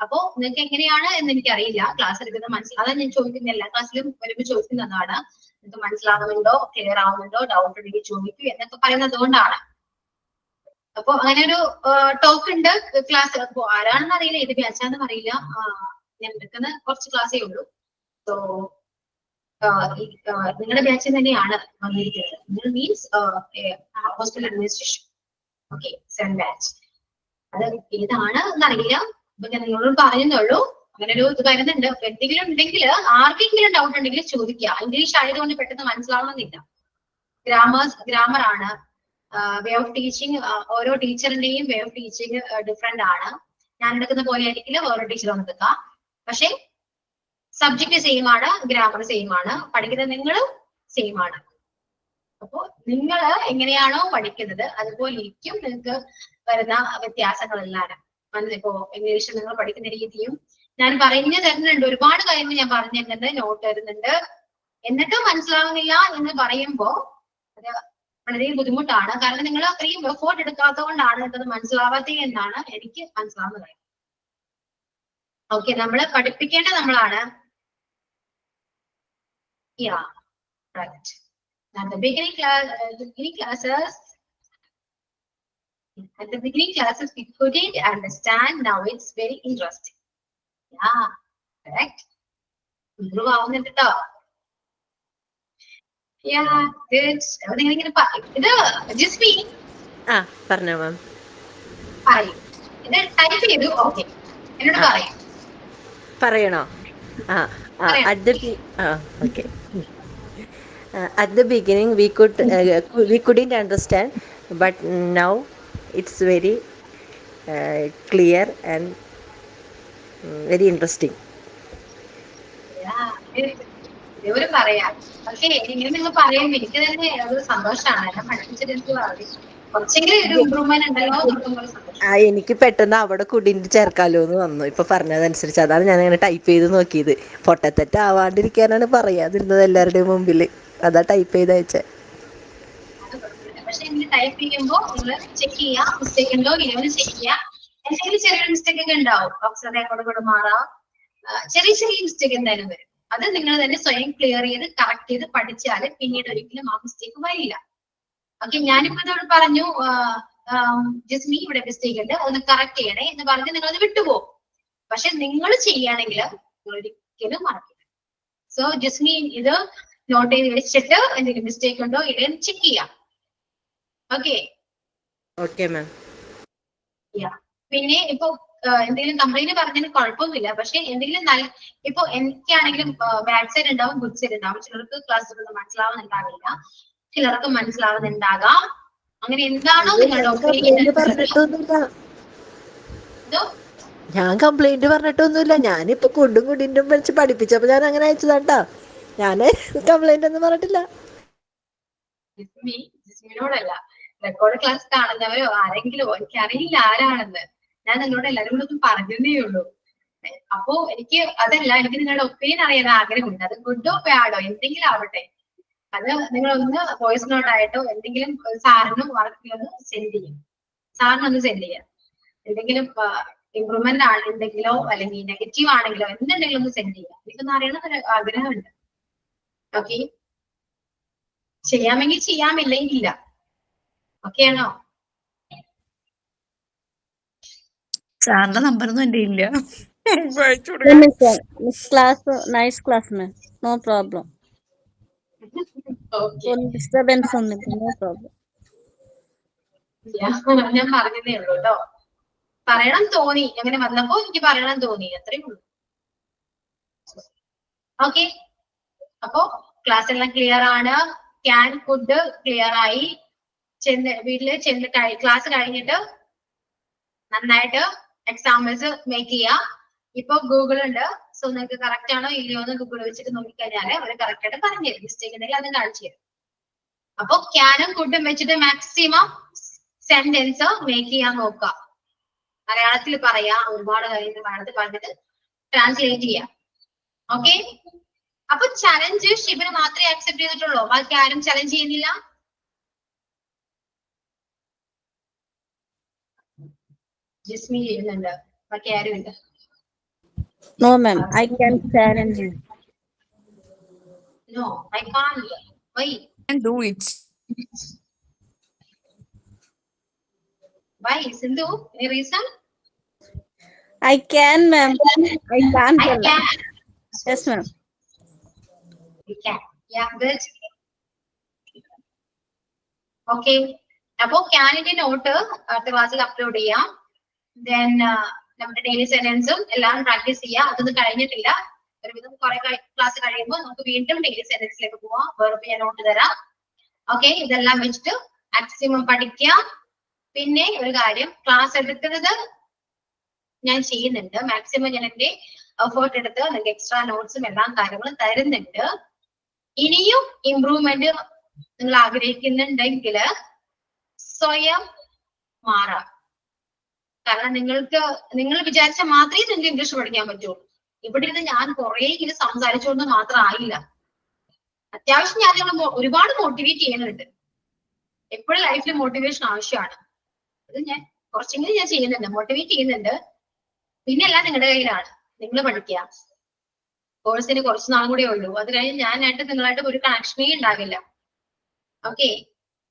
Speaker 1: അപ്പോ നിങ്ങൾക്ക് എങ്ങനെയാണ് എന്ന് എനിക്കറിയില്ല ക്ലാസ് എടുക്കുന്നത് മനസ്സിലാവാൻ ഞാൻ ചോദിക്കുന്ന എല്ലാ ക്ലാസ്സിലും വരുമ്പോൾ ചോദിക്കുന്നതാണ്. നിങ്ങൾക്ക് മനസ്സിലാവുന്നുണ്ടോ, ക്ലിയർ ആവുന്നുണ്ടോ, ഡൗട്ട് ഉണ്ടെങ്കിൽ ചോദിക്കൂ എന്നൊക്കെ പറയുന്നത് കൊണ്ടാണ്. അപ്പൊ അങ്ങനെ ഒരു ടോക്ക് ഉണ്ട് ക്ലാസ്. അപ്പൊ ആരാണെന്ന് അറിയില്ല, ഏത് ബാച്ചാണെന്ന് അറിയില്ല. ഞാൻ എടുക്കുന്ന കുറച്ച് ക്ലാസ്സേ ഉള്ളൂ. സോ നിങ്ങളുടെ ബാച്ചിൽ തന്നെയാണ് വന്നിരിക്കുന്നത്. Means hostel administration. Okay, 7 batch. അത് ഏതാണ് എന്നറിയില്ല. അപ്പൊ ഞാൻ നിങ്ങളോട് പറയുന്നുള്ളൂ അങ്ങനെ ഒരു ഇത് വരുന്നുണ്ട്. അപ്പൊ എന്തെങ്കിലും ഉണ്ടെങ്കിൽ ആർക്കെങ്കിലും ഡൗട്ട് ഉണ്ടെങ്കിൽ ചോദിക്കുക. ഇംഗ്ലീഷ് ആയതുകൊണ്ട് പെട്ടെന്ന് മനസ്സിലാവണമെന്നില്ല. ഗ്രാമർ ആണ്. വേ ഓഫ് ടീച്ചിങ്, ഓരോ ടീച്ചറിന്റെയും വേ ഓഫ് ടീച്ചിങ് ഡിഫറെന്റ് ആണ്. ഞാൻ എടുക്കുന്ന പോലെ ആയിരിക്കില്ല വേറെ ടീച്ചർ വന്നെടുക്കുക. പക്ഷെ സബ്ജക്ട് സെയിം ആണ്, ഗ്രാമർ സെയിം ആണ്, പഠിക്കുന്ന നിങ്ങളും സെയിം ആണ്. അപ്പോ നിങ്ങൾ എങ്ങനെയാണോ പഠിക്കുന്നത് അതുപോലെ ഇരിക്കും നിങ്ങൾക്ക് വരുന്ന വ്യത്യാസങ്ങളെല്ലാം. ഇപ്പോ ഇംഗ്ലീഷിൽ നിങ്ങൾ പഠിക്കുന്ന രീതിയും ഞാൻ പറഞ്ഞു തരുന്നുണ്ട്. ഒരുപാട് കാര്യങ്ങൾ ഞാൻ പറഞ്ഞു തരുന്നുണ്ട്, നോട്ട് തരുന്നുണ്ട്. എന്നിട്ട് മനസ്സിലാവുന്നില്ല എന്ന് പറയുമ്പോ അത് വളരെ ബുദ്ധിമുട്ടാണ്. കാരണം നിങ്ങൾ അത്രയും എഫോർട്ട് എടുക്കാത്തത് കൊണ്ടാണ് നിങ്ങൾക്കത് മനസ്സിലാവാത്തത് എന്നാണ് എനിക്ക് മനസ്സിലാവുന്ന കാര്യം. ഓക്കെ, നമ്മളെ പഠിപ്പിക്കേണ്ട നമ്മളാണ്. Yeah, right. At the beginning classes, we couldn't understand. Now it's very interesting. Yeah, correct. Improve ആവുന്നുണ്ട് ട്ടോ. Yeah, good. ഇത് ജിസ്മി
Speaker 3: പറഞ്ഞോ മാം.
Speaker 1: പറയൂ. ഇത് ടൈപ്പ് ചെയ്തു. ഓക്കെ, എന്നോട് പറയൂ.
Speaker 3: പറയണോ? At the beginning we couldn't understand, but now it's very clear and very interesting.
Speaker 1: ഇവര് പറയാം. പക്ഷേ ഇങ്ങനെ നിങ്ങൾ പറയുമ്പോ എനിക്ക് തന്നെ ഒരു സന്തോഷമാണ്. എന്നെ പഠിപ്പിച്ചത് എനിക്ക് കുറച്ചെങ്കിലും ഒരു ഇമ്പ്രൂവ്മെന്റ് ഉണ്ടല്ലോ.
Speaker 3: എനിക്ക് പെട്ടെന്ന് അവിടെ കുടിന്റെ ചേർക്കാലോ എന്ന് വന്നു ഇപ്പൊ പറഞ്ഞതനുസരിച്ച്. അതാണ് ഞാൻ അങ്ങനെ ടൈപ്പ് ചെയ്ത് നോക്കിയത്. പൊട്ടത്തെറ്റ് ആവാണ്ടിരിക്കാനാണ് പറയാതിരുന്നത് എല്ലാവരുടെയും മുമ്പിൽ. അതാ ടൈപ്പ് ചെയ്ത് അയച്ചേ.
Speaker 1: പക്ഷെ ഇങ്ങനെ ടൈപ്പ് ചെയ്യുമ്പോ നിങ്ങൾ ചെക്ക് ചെയ്യാം, മിസ്റ്റേക്ക് ഉണ്ടോ ഇല്ലെന്ന് ചെക്ക് ചെയ്യാം. എന്തെങ്കിലും ചെറിയൊരു മിസ്റ്റേക്ക് ഒക്കെ ഉണ്ടാവും. ഓപ്ഷനെ കൂടെ മാറാം. ചെറിയ ചെറിയ മിസ്റ്റേക്ക് എന്തായാലും വരും. അത് നിങ്ങൾ തന്നെ സ്വയം ക്ലിയർ ചെയ്ത് കറക്റ്റ് ചെയ്ത് പഠിച്ചാൽ പിന്നീട് ഒരിക്കലും ആ മിസ്റ്റേക്ക് വരില്ല. ഓക്കെ, ഞാനിപ്പോ ഇതോട് പറഞ്ഞു ജസ്മി ഇവിടെ മിസ്റ്റേക്ക് ഉണ്ട്, ഒന്ന് കറക്റ്റ് ചെയ്യണേ എന്ന് പറഞ്ഞ് നിങ്ങൾ അത് വിട്ടുപോകും. പക്ഷെ നിങ്ങൾ ചെയ്യുകയാണെങ്കിൽ നിങ്ങൾ ഒരിക്കലും മറക്കില്ല. സോ ജസ്മി ഇത് നോട്ട് ചെയ്ത് വെച്ചിട്ട് എന്തെങ്കിലും മിസ്റ്റേക്ക് ഉണ്ടോ ഇല്ലെന്ന് ചെക്ക് ചെയ്യാം. Okay
Speaker 3: ma'am.
Speaker 1: പിന്നെ ഇപ്പൊ എന്തെങ്കിലും കംപ്ലൈന്റ് പറഞ്ഞതിന് കുഴപ്പമൊന്നുമില്ല. പക്ഷെ എന്തെങ്കിലും ഇപ്പൊ എനിക്കാണെങ്കിലും ബാഡ് സൈഡ് ഉണ്ടാവും, ഗുഡ് സൈഡ് ഉണ്ടാവും. ചിലർക്ക് ക്ലാസ് മനസ്സിലാവുന്നുണ്ടാവില്ല, ചിലർക്ക് മനസ്സിലാവുന്നുണ്ടാകാം. അങ്ങനെ എന്താണോ നിങ്ങളുടെ ഒപ്പീനിയൻ.
Speaker 3: ഞാൻ കംപ്ലൈന്റ് പറഞ്ഞിട്ടൊന്നുമില്ല. ഞാനിപ്പോ കുടിന്റെ വെച്ച് പഠിപ്പിച്ചപ്പോ ഞാൻ അങ്ങനെ അയച്ചതാട്ടോ. ഞാൻ കംപ്ലൈന്റ് ഒന്നും പറഞ്ഞിട്ടില്ല.
Speaker 1: ജിസ്മിനോടല്ല, റെക്കോർഡ് ക്ലാസ് കാണുന്നവരോ ആരെങ്കിലും, എനിക്കറിയില്ല ആരാണെന്ന്. ഞാൻ നിങ്ങളോട് എല്ലാവരും കൂടെ ഒന്നും പറഞ്ഞതേ ഉള്ളൂ. അപ്പോ എനിക്ക് അതല്ല, എനിക്ക് നിങ്ങളുടെ ഒപ്പീനിയൻ അറിയാൻ ആഗ്രഹമുണ്ട്. അത് ഗുഡോ ബാഡോ എന്തെങ്കിലും ആവട്ടെ, അത് നിങ്ങളൊന്ന് വോയിസ് നോട്ട് ആയിട്ടോ എന്തെങ്കിലും സാറിനും വർക്കിലൊന്ന് സെൻഡ് ചെയ്യും. സാറിനൊന്ന് സെൻഡ് ചെയ്യാം. എന്തെങ്കിലും ഇമ്പ്രൂവ്മെന്റ് ആണെന്നുണ്ടെങ്കിലോ അല്ലെങ്കിൽ നെഗറ്റീവ് ആണെങ്കിലോ എന്തുണ്ടെങ്കിലും ഒന്ന് സെൻഡ് ചെയ്യാം. എനിക്കൊന്ന് അറിയണമെന്നൊരു ആഗ്രഹമുണ്ട്. ഓക്കെ, ചെയ്യാമെങ്കിൽ ചെയ്യാമില്ലെങ്കിൽ ഇല്ല. ഓക്കെ ആണോ?
Speaker 2: സാറിന്റെ നമ്പറൊന്നും എന്റെ ഇല്ല.
Speaker 4: ക്ലാസ് നൈസ് ക്ലാസ് മാം, നോ പ്രോബ്ലം. ഡിസ്റ്റർബൻസ് ഒന്നുമില്ല, നോ പ്രോബ്ലം.
Speaker 1: ഞാൻ പറഞ്ഞതേ ഉള്ളൂ കേട്ടോ. പറയണം തോന്നി, അങ്ങനെ വന്നപ്പോ എനിക്ക് പറയണം തോന്നി, അത്രയും ഉള്ളൂ. ഓക്കെ, അപ്പോ ക്ലാസ് എല്ലാം ക്ലിയർ ആണ്. ക്യാൻ കുഡ് ക്ലിയർ ആയി വീട്ടില് ചെന്ന് ക്ലാസ് കഴിഞ്ഞിട്ട് നന്നായിട്ട് എക്സാമ്പിൾസ് മേക്ക് ചെയ്യാം. ഇപ്പൊ ഗൂഗിൾ ഉണ്ട്, സോ നിങ്ങൾക്ക് കറക്റ്റ് ആണോ ഇല്ലയോ എന്ന് ഗൂഗിൾ വെച്ചിട്ട് നോക്കിക്കഴിഞ്ഞാല് അവർ കറക്റ്റ് ആയിട്ട് പറഞ്ഞു തരും. മിസ്റ്റേക്ക് ഉണ്ടെങ്കിൽ അത് കാണിച്ചു തരും. അപ്പൊ ക്യാനും കുഡും വെച്ചിട്ട് മാക്സിമം സെന്റൻസ് മേക്ക് ചെയ്യാൻ നോക്കുക. മലയാളത്തിൽ പറയാ, ഒരുപാട് കാര്യങ്ങൾ മലയാളത്തിൽ പറഞ്ഞിട്ട് ട്രാൻസ്ലേറ്റ് ചെയ്യാം. ഓക്കെ, അപ്പൊ ചലഞ്ച് ഷിബിന് മാത്രമേ അക്സെപ്റ്റ് ചെയ്തിട്ടുള്ളൂ, ബാക്കി ആരും ചലഞ്ച് ചെയ്യുന്നില്ല. ജിസ്മി ചെയ്യുന്നുണ്ട്, ബാക്കി ആരും ഇല്ല.
Speaker 4: No, ma'am. I can challenge you.
Speaker 1: No, I can't. Why?
Speaker 2: Can do it.
Speaker 1: Why, Sindhu? Any reason?
Speaker 4: I can, ma'am. I can't.
Speaker 1: I can.
Speaker 4: Yes, ma'am.
Speaker 1: You can. Yeah, good. Okay. അപ്പോ ക്യാനിന്റെ not അടുത്ത ക്ലാസ്സിൽ upload ചെയ്യാം. Then നമ്മുടെ daily സെന്റൻസും എല്ലാം practice ചെയ്യാം. അതൊന്നും കഴിഞ്ഞിട്ടില്ല, ഒരുവിധം കുറെ ക്ലാസ് കഴിയുമ്പോൾ നമുക്ക് വീണ്ടും ഡെയിലി സെന്റൻസിലേക്ക് പോവാം. വേറെ ഞാൻ നോട്ട് തരാം. ഓക്കെ, ഇതെല്ലാം വെച്ചിട്ട് മാക്സിമം പഠിക്കാം. പിന്നെ ഒരു കാര്യം, ക്ലാസ് എടുക്കുന്നത് ഞാൻ ചെയ്യുന്നുണ്ട്. മാക്സിമം ഞാൻ എന്റെ എഫേർട്ട് എടുത്ത് നിങ്ങൾക്ക് എക്സ്ട്രാ നോട്ട്സും എല്ലാം കാര്യങ്ങളും തരുന്നുണ്ട്. ഇനിയും ഇംപ്രൂവ്മെന്റ് നിങ്ങൾ ആഗ്രഹിക്കുന്നുണ്ടെങ്കിൽ സ്വയം മാറാം. കാരണം നിങ്ങൾ വിചാരിച്ചാൽ മാത്രമേ നിങ്ങൾക്ക് ഇംഗ്ലീഷ് പഠിക്കാൻ പറ്റുള്ളൂ. ഇവിടെ ഇരുന്ന് ഞാൻ കുറെ ഇങ്ങനെ സംസാരിച്ചുകൊണ്ട് മാത്രം ആയില്ല. അത്യാവശ്യം ഞാൻ നിങ്ങൾ ഒരുപാട് മോട്ടിവേറ്റ് ചെയ്യുന്നുണ്ട്. എപ്പോഴും ലൈഫിൽ മോട്ടിവേഷൻ ആവശ്യമാണ്. അത് ഞാൻ കുറച്ചെങ്കിലും ഞാൻ ചെയ്യുന്നുണ്ട്, മോട്ടിവേറ്റ് ചെയ്യുന്നുണ്ട്. പിന്നെ എല്ലാം നിങ്ങളുടെ കയ്യിലാണ്. നിങ്ങൾ പഠിക്കുക. കോഴ്സിന് കുറച്ച് നാളും കൂടെ ഉള്ളൂ. അത് കഴിഞ്ഞ് ഞാനായിട്ട് നിങ്ങളായിട്ട് ഒരു കണക്ഷനേ ഉണ്ടാവില്ല. ഓക്കെ,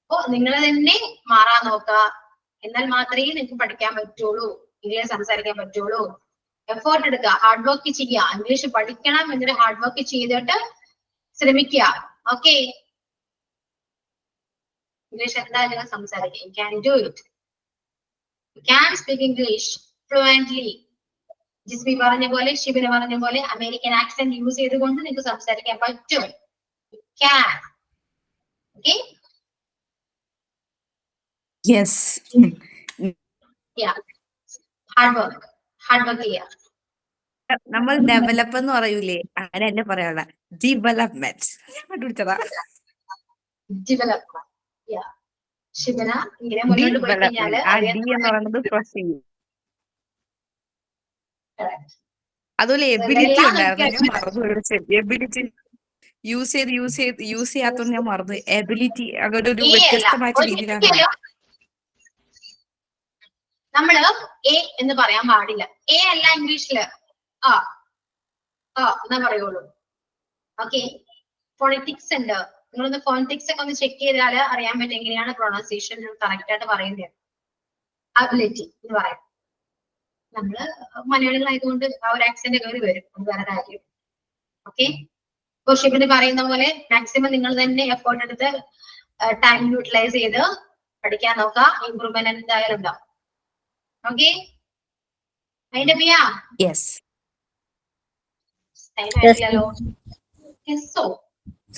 Speaker 1: അപ്പോ നിങ്ങൾ തന്നെ മാറാൻ നോക്കുക. എന്നാൽ മാത്രമേ നിങ്ങൾക്ക് പഠിക്കാൻ പറ്റുള്ളൂ, ഇംഗ്ലീഷ് സംസാരിക്കാൻ പറ്റുള്ളൂ. എഫേർട്ട് എടുക്കുക, ഹാർഡ് വർക്ക് ചെയ്യുക. ഇംഗ്ലീഷ് പഠിക്കണം എന്നൊരു ഹാർഡ് വർക്ക് ചെയ്തിട്ട് ശ്രമിക്കുക. ഓക്കെ, ഇംഗ്ലീഷ് എന്തായാലും സംസാരിക്കുക. You can do it. You can speak English fluently. Jismi പറഞ്ഞ പോലെ, ഷിബിന് പറഞ്ഞ പോലെ അമേരിക്കൻ ആക്സെന്റ് യൂസ് ചെയ്തുകൊണ്ട് നിങ്ങൾക്ക് സംസാരിക്കാൻ പറ്റും. You can. Okay?
Speaker 2: Yes.
Speaker 1: Yeah. Hard work ചെയ്യാം.
Speaker 2: നമ്മൾ ഡെവലപ്പ് എന്ന് പറയൂലേ, അങ്ങനെ എന്നെ പറയാനുള്ള ഡെവലപ്മെന്റ് കണ്ടുപിടിച്ചതാ.
Speaker 1: ഡെവലപ്മെന്റ്. Yeah. ഷിബിന ഇങ്ങനെ മുന്നോട്ട് പോയി കഴിഞ്ഞാല്
Speaker 2: എന്ന് പറയുന്നത് പ്രസ് ചെയ്യും. അതുപോലെ എബിലിറ്റി ഉണ്ടായിരുന്നു, ഞാൻ മറന്നു. എബിലിറ്റി യൂസ് ചെയ്യാത്തോണ്ട് ഞാൻ മറന്നു. എബിലിറ്റി അങ്ങനെ ഒരു വ്യത്യസ്തമായിട്ട് രീതിയിലാണ്.
Speaker 1: നമ്മള് എ എന്ന് പറയാൻ പാടില്ല. എ അല്ല ഇംഗ്ലീഷില് ആ എന്നാ പറയുള്ളൂ. ഓക്കെ, ഫോണറ്റിക്സ് ഉണ്ട്. നിങ്ങളൊന്ന് ഫോണറ്റിക്സ് ഒക്കെ ഒന്ന് ചെക്ക് ചെയ്താല് അറിയാൻ പറ്റും എങ്ങനെയാണ് പ്രൊണൗൺസിയേഷൻ കറക്റ്റ് ആയിട്ട് പറയുന്നത്. അബിലിറ്റി എന്ന് പറയാം. നമ്മള് മലയാളികളായതുകൊണ്ട് ആ ഒരു ആക്സെന്റ് കയറി വരും, അത് വേറെ കാര്യം. ഓക്കെ, ഇപ്പൊ ഷിബിന് പറയുന്ന പോലെ മാക്സിമം നിങ്ങൾ തന്നെ എഫേർട്ട് എടുത്ത് ടൈം യൂട്ടിലൈസ് ചെയ്ത് പഠിക്കാൻ നോക്കുക. ഇംപ്രൂവ്മെന്റ് എന്തായാലും ഉണ്ടാവും. ഓക്കെ, അതിന്റെ പിയാ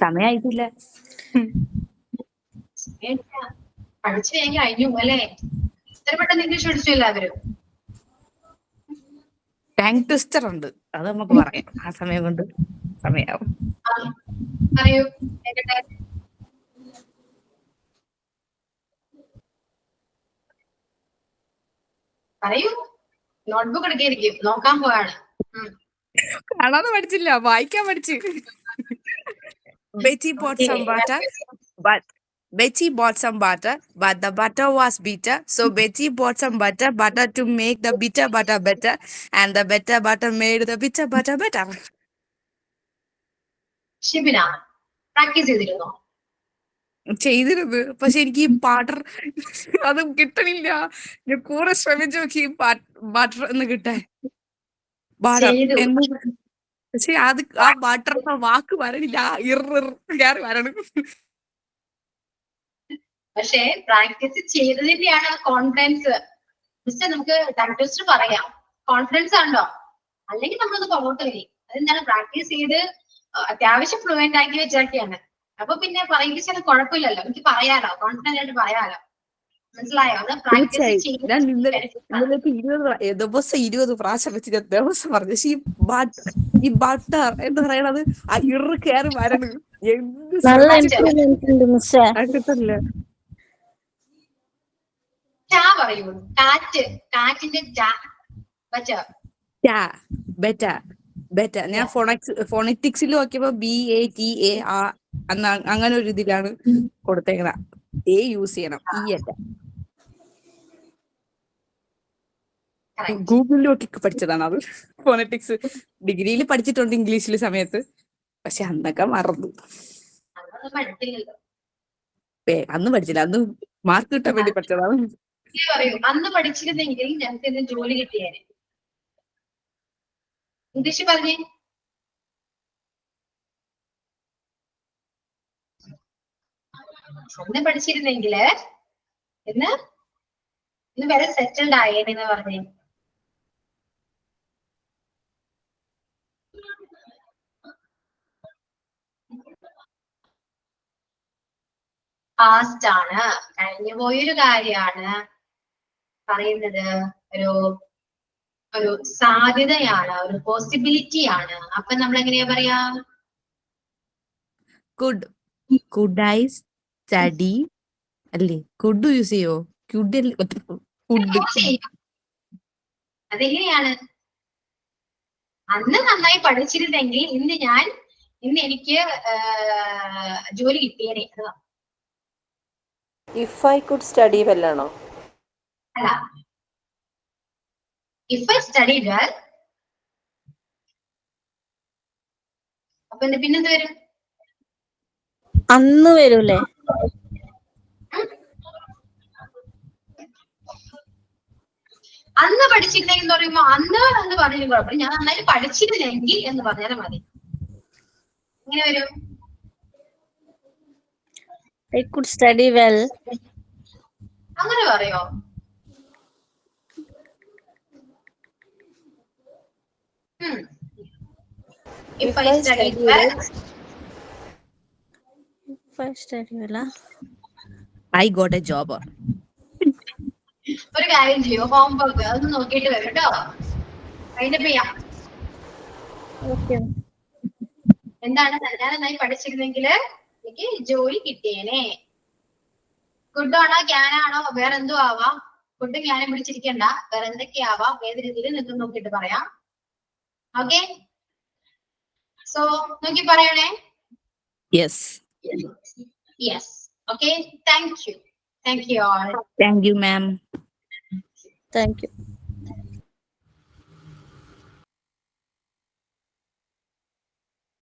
Speaker 2: സമയായിട്ടില്ല.
Speaker 1: പഠിച്ചു വേഗം കഴിഞ്ഞു അല്ലേ? ഇത്ര പെട്ടെന്ന് ഇംഗ്ലീഷ് പഠിച്ചു എല്ലാവരും.
Speaker 2: ടാങ് ട്വിസ്റ്റർ ഉണ്ട്, അത് നമുക്ക് പറയാം. ആ സമയം കൊണ്ട് സമയാവും.
Speaker 1: പറയൂ, പറയൂ. നോട്ട്ബുക്ക് എടുക്കായിരിക്കും, നോക്കാൻ പോവാണ്.
Speaker 2: കാണാതെ പഠിച്ചില്ല, വായിക്കാൻ പഠിച്ചു. Betty bought some butter, but the butter was bitter. So Betty bought some butter to make the bitter butter better, and the better butter made the bitter butter better.
Speaker 1: Shibina practice ചെയ്തിരുന്നോ?
Speaker 2: ചെയ്തിരുന്നു, പക്ഷെ എനിക്ക് ഈ പാട്ടർ അത് കിട്ടണില്ല. ഞാൻ കൂടെ ശ്രമിച്ചു നോക്കി ബട്ടർ എന്ന് കിട്ടാൻ. പക്ഷെ അത് ആ ബട്ടർ വാക്ക് വരണില്ല, കയറി വരണം.
Speaker 1: പക്ഷെ പ്രാക്ടീസ് ചെയ്തതിന്റെയാണ് കോൺഫിഡൻസ്. മിസ്റ്റർ നമുക്ക് ടെസ്റ്റ് പറയാം, കോൺഫിഡൻസ് ഉണ്ടോ? അല്ലെങ്കിൽ നമ്മളത് പുറകോട്ട് വരും. അതെന്താണ് പ്രാക്ടീസ് ചെയ്ത് അത്യാവശ്യം ഫ്ലുവന്റ് ആക്കി വെച്ചൊക്കെയാണ്. അപ്പൊ പിന്നെ പറയിപ്പിച്ചാൽ കുഴപ്പമില്ലല്ലോ, എനിക്ക് പറയാലോ, കോൺഫിഡന്റ് ആയിട്ട് പറയാലോ. മനസ്സിലായോ? അത് പ്രാക്ടീസ്
Speaker 2: തീർച്ചയായും ഞാൻ ഇന്നലെ ഇന്നലേക്ക് 20 പ്രാവശ്യം വെച്ചിട്ട് ദിവസം പറഞ്ഞു. പക്ഷെ ഈ ബട്ടർ എന്ന് പറയണത് ആ ഇറ് കയറി വരണം. എന്ത്
Speaker 4: നല്ല
Speaker 2: ശ്രമിച്ചിട്ട്
Speaker 4: ഇമ്പ്രൂവ്മെന്റ് ഉണ്ട് മിസ്സേ.
Speaker 2: കിട്ടില്ല.
Speaker 1: പറയൂ. കാറ്റ്, കാറ്റിന്റെ
Speaker 2: ബെറ്റ ഞാൻ ഫോണറ്റിക്സിൽ നോക്കിയപ്പോ BATA അങ്ങനെ ഒരു ഇതിലാണ് കൊടുത്തേക്കണ. A യൂസ് ചെയ്യണം, E അല്ല. ഗൂഗിളിൽ നോക്കി പഠിച്ചതാണ് അത്. ഫോണറ്റിക്സ് ഡിഗ്രിയിൽ പഠിച്ചിട്ടുണ്ട് ഇംഗ്ലീഷിൽ സമയത്ത്, പക്ഷെ അന്നൊക്കെ മറന്നു. അന്ന് പഠിച്ചില്ല, അന്ന് മാർക്ക് കിട്ടാൻ വേണ്ടി പഠിച്ചതാണ്.
Speaker 1: പറയൂ, അന്ന് പഠിച്ചിരുന്നെങ്കിൽ ഞങ്ങൾക്ക് ഇന്ന് ജോലി കിട്ടിയേനെ. ഇംഗ്ലീഷ് പറഞ്ഞേ. അന്ന് പഠിച്ചിരുന്നെങ്കില് ഇന്ന് വരെ സെറ്റിൽഡ് ആയേനെന്ന് പറഞ്ഞേ. പാസ്റ്റ് ആണ്, കഴിഞ്ഞു പോയൊരു കാര്യമാണ് പറയുന്നത്. ഒരു സാധ്യതയാണ്, ഒരു പോസിബിലിറ്റി ആണ്. അപ്പൊ നമ്മൾ എങ്ങനെയാ പറയാ?
Speaker 2: കുഡ് ഐ സ്റ്റഡി അല്ലേ? കുഡ് യൂസ് ചെയ്യോ?
Speaker 1: അതെങ്ങനെയാണ്? അന്ന് നന്നായി പഠിച്ചിരുന്നെങ്കിൽ ഇന്ന് എനിക്ക് ജോലി കിട്ടിയേനെ.
Speaker 3: If I could study well ആണോ?
Speaker 1: അല്ല, ഇഫ് ഐ സ്റ്റഡി വെൽ. അപ്പൊ പിന്നെന്ത് വരും?
Speaker 4: അന്ന് വരൂലേ?
Speaker 1: അന്ന് പഠിച്ചിരുന്നെങ്കിൽ എന്ന് പറയുമ്പോ അന്ന് എന്ന് പറഞ്ഞാലും കുഴപ്പമില്ല. ഞാൻ നന്നായി പഠിച്ചിരുന്നെങ്കിൽ എന്ന് പറഞ്ഞാലും മതി. എങ്ങനെ വരും?
Speaker 4: I could study well.
Speaker 1: അങ്ങനെ പറയോ? If I studied well.
Speaker 4: If I study well,
Speaker 2: I got a job.
Speaker 1: ഒരു കാര്യം ചെയ്യോ, ഹോംവർക്ക് അതൊന്ന് നോക്കിയിട്ട് വരും കേട്ടോ. അതിന്റെ ചെയ്യാം. എന്താണ്? ഞാൻ നന്നായി പഠിച്ചിരുന്നെങ്കില് എനിക്ക് ജോലി കിട്ടിയേനെ. ഗുഡ് ആണോ, ക്യാൻ ആണോ, വേറെ എന്തോ ആവാം. ഗുഡ് ക്യാനും പിടിച്ചിരിക്കണ്ട, വേറെ എന്തൊക്കെയാവാം, ഏത് രീതിയിൽ നിങ്ങൾക്ക് നോക്കിയിട്ട് പറയാം. ഓക്കെ, സോ നോക്കി പറയണേ.
Speaker 2: Yes.
Speaker 1: Okay, thank you. Thank you all.
Speaker 2: Thank you, ma'am.
Speaker 4: thank you.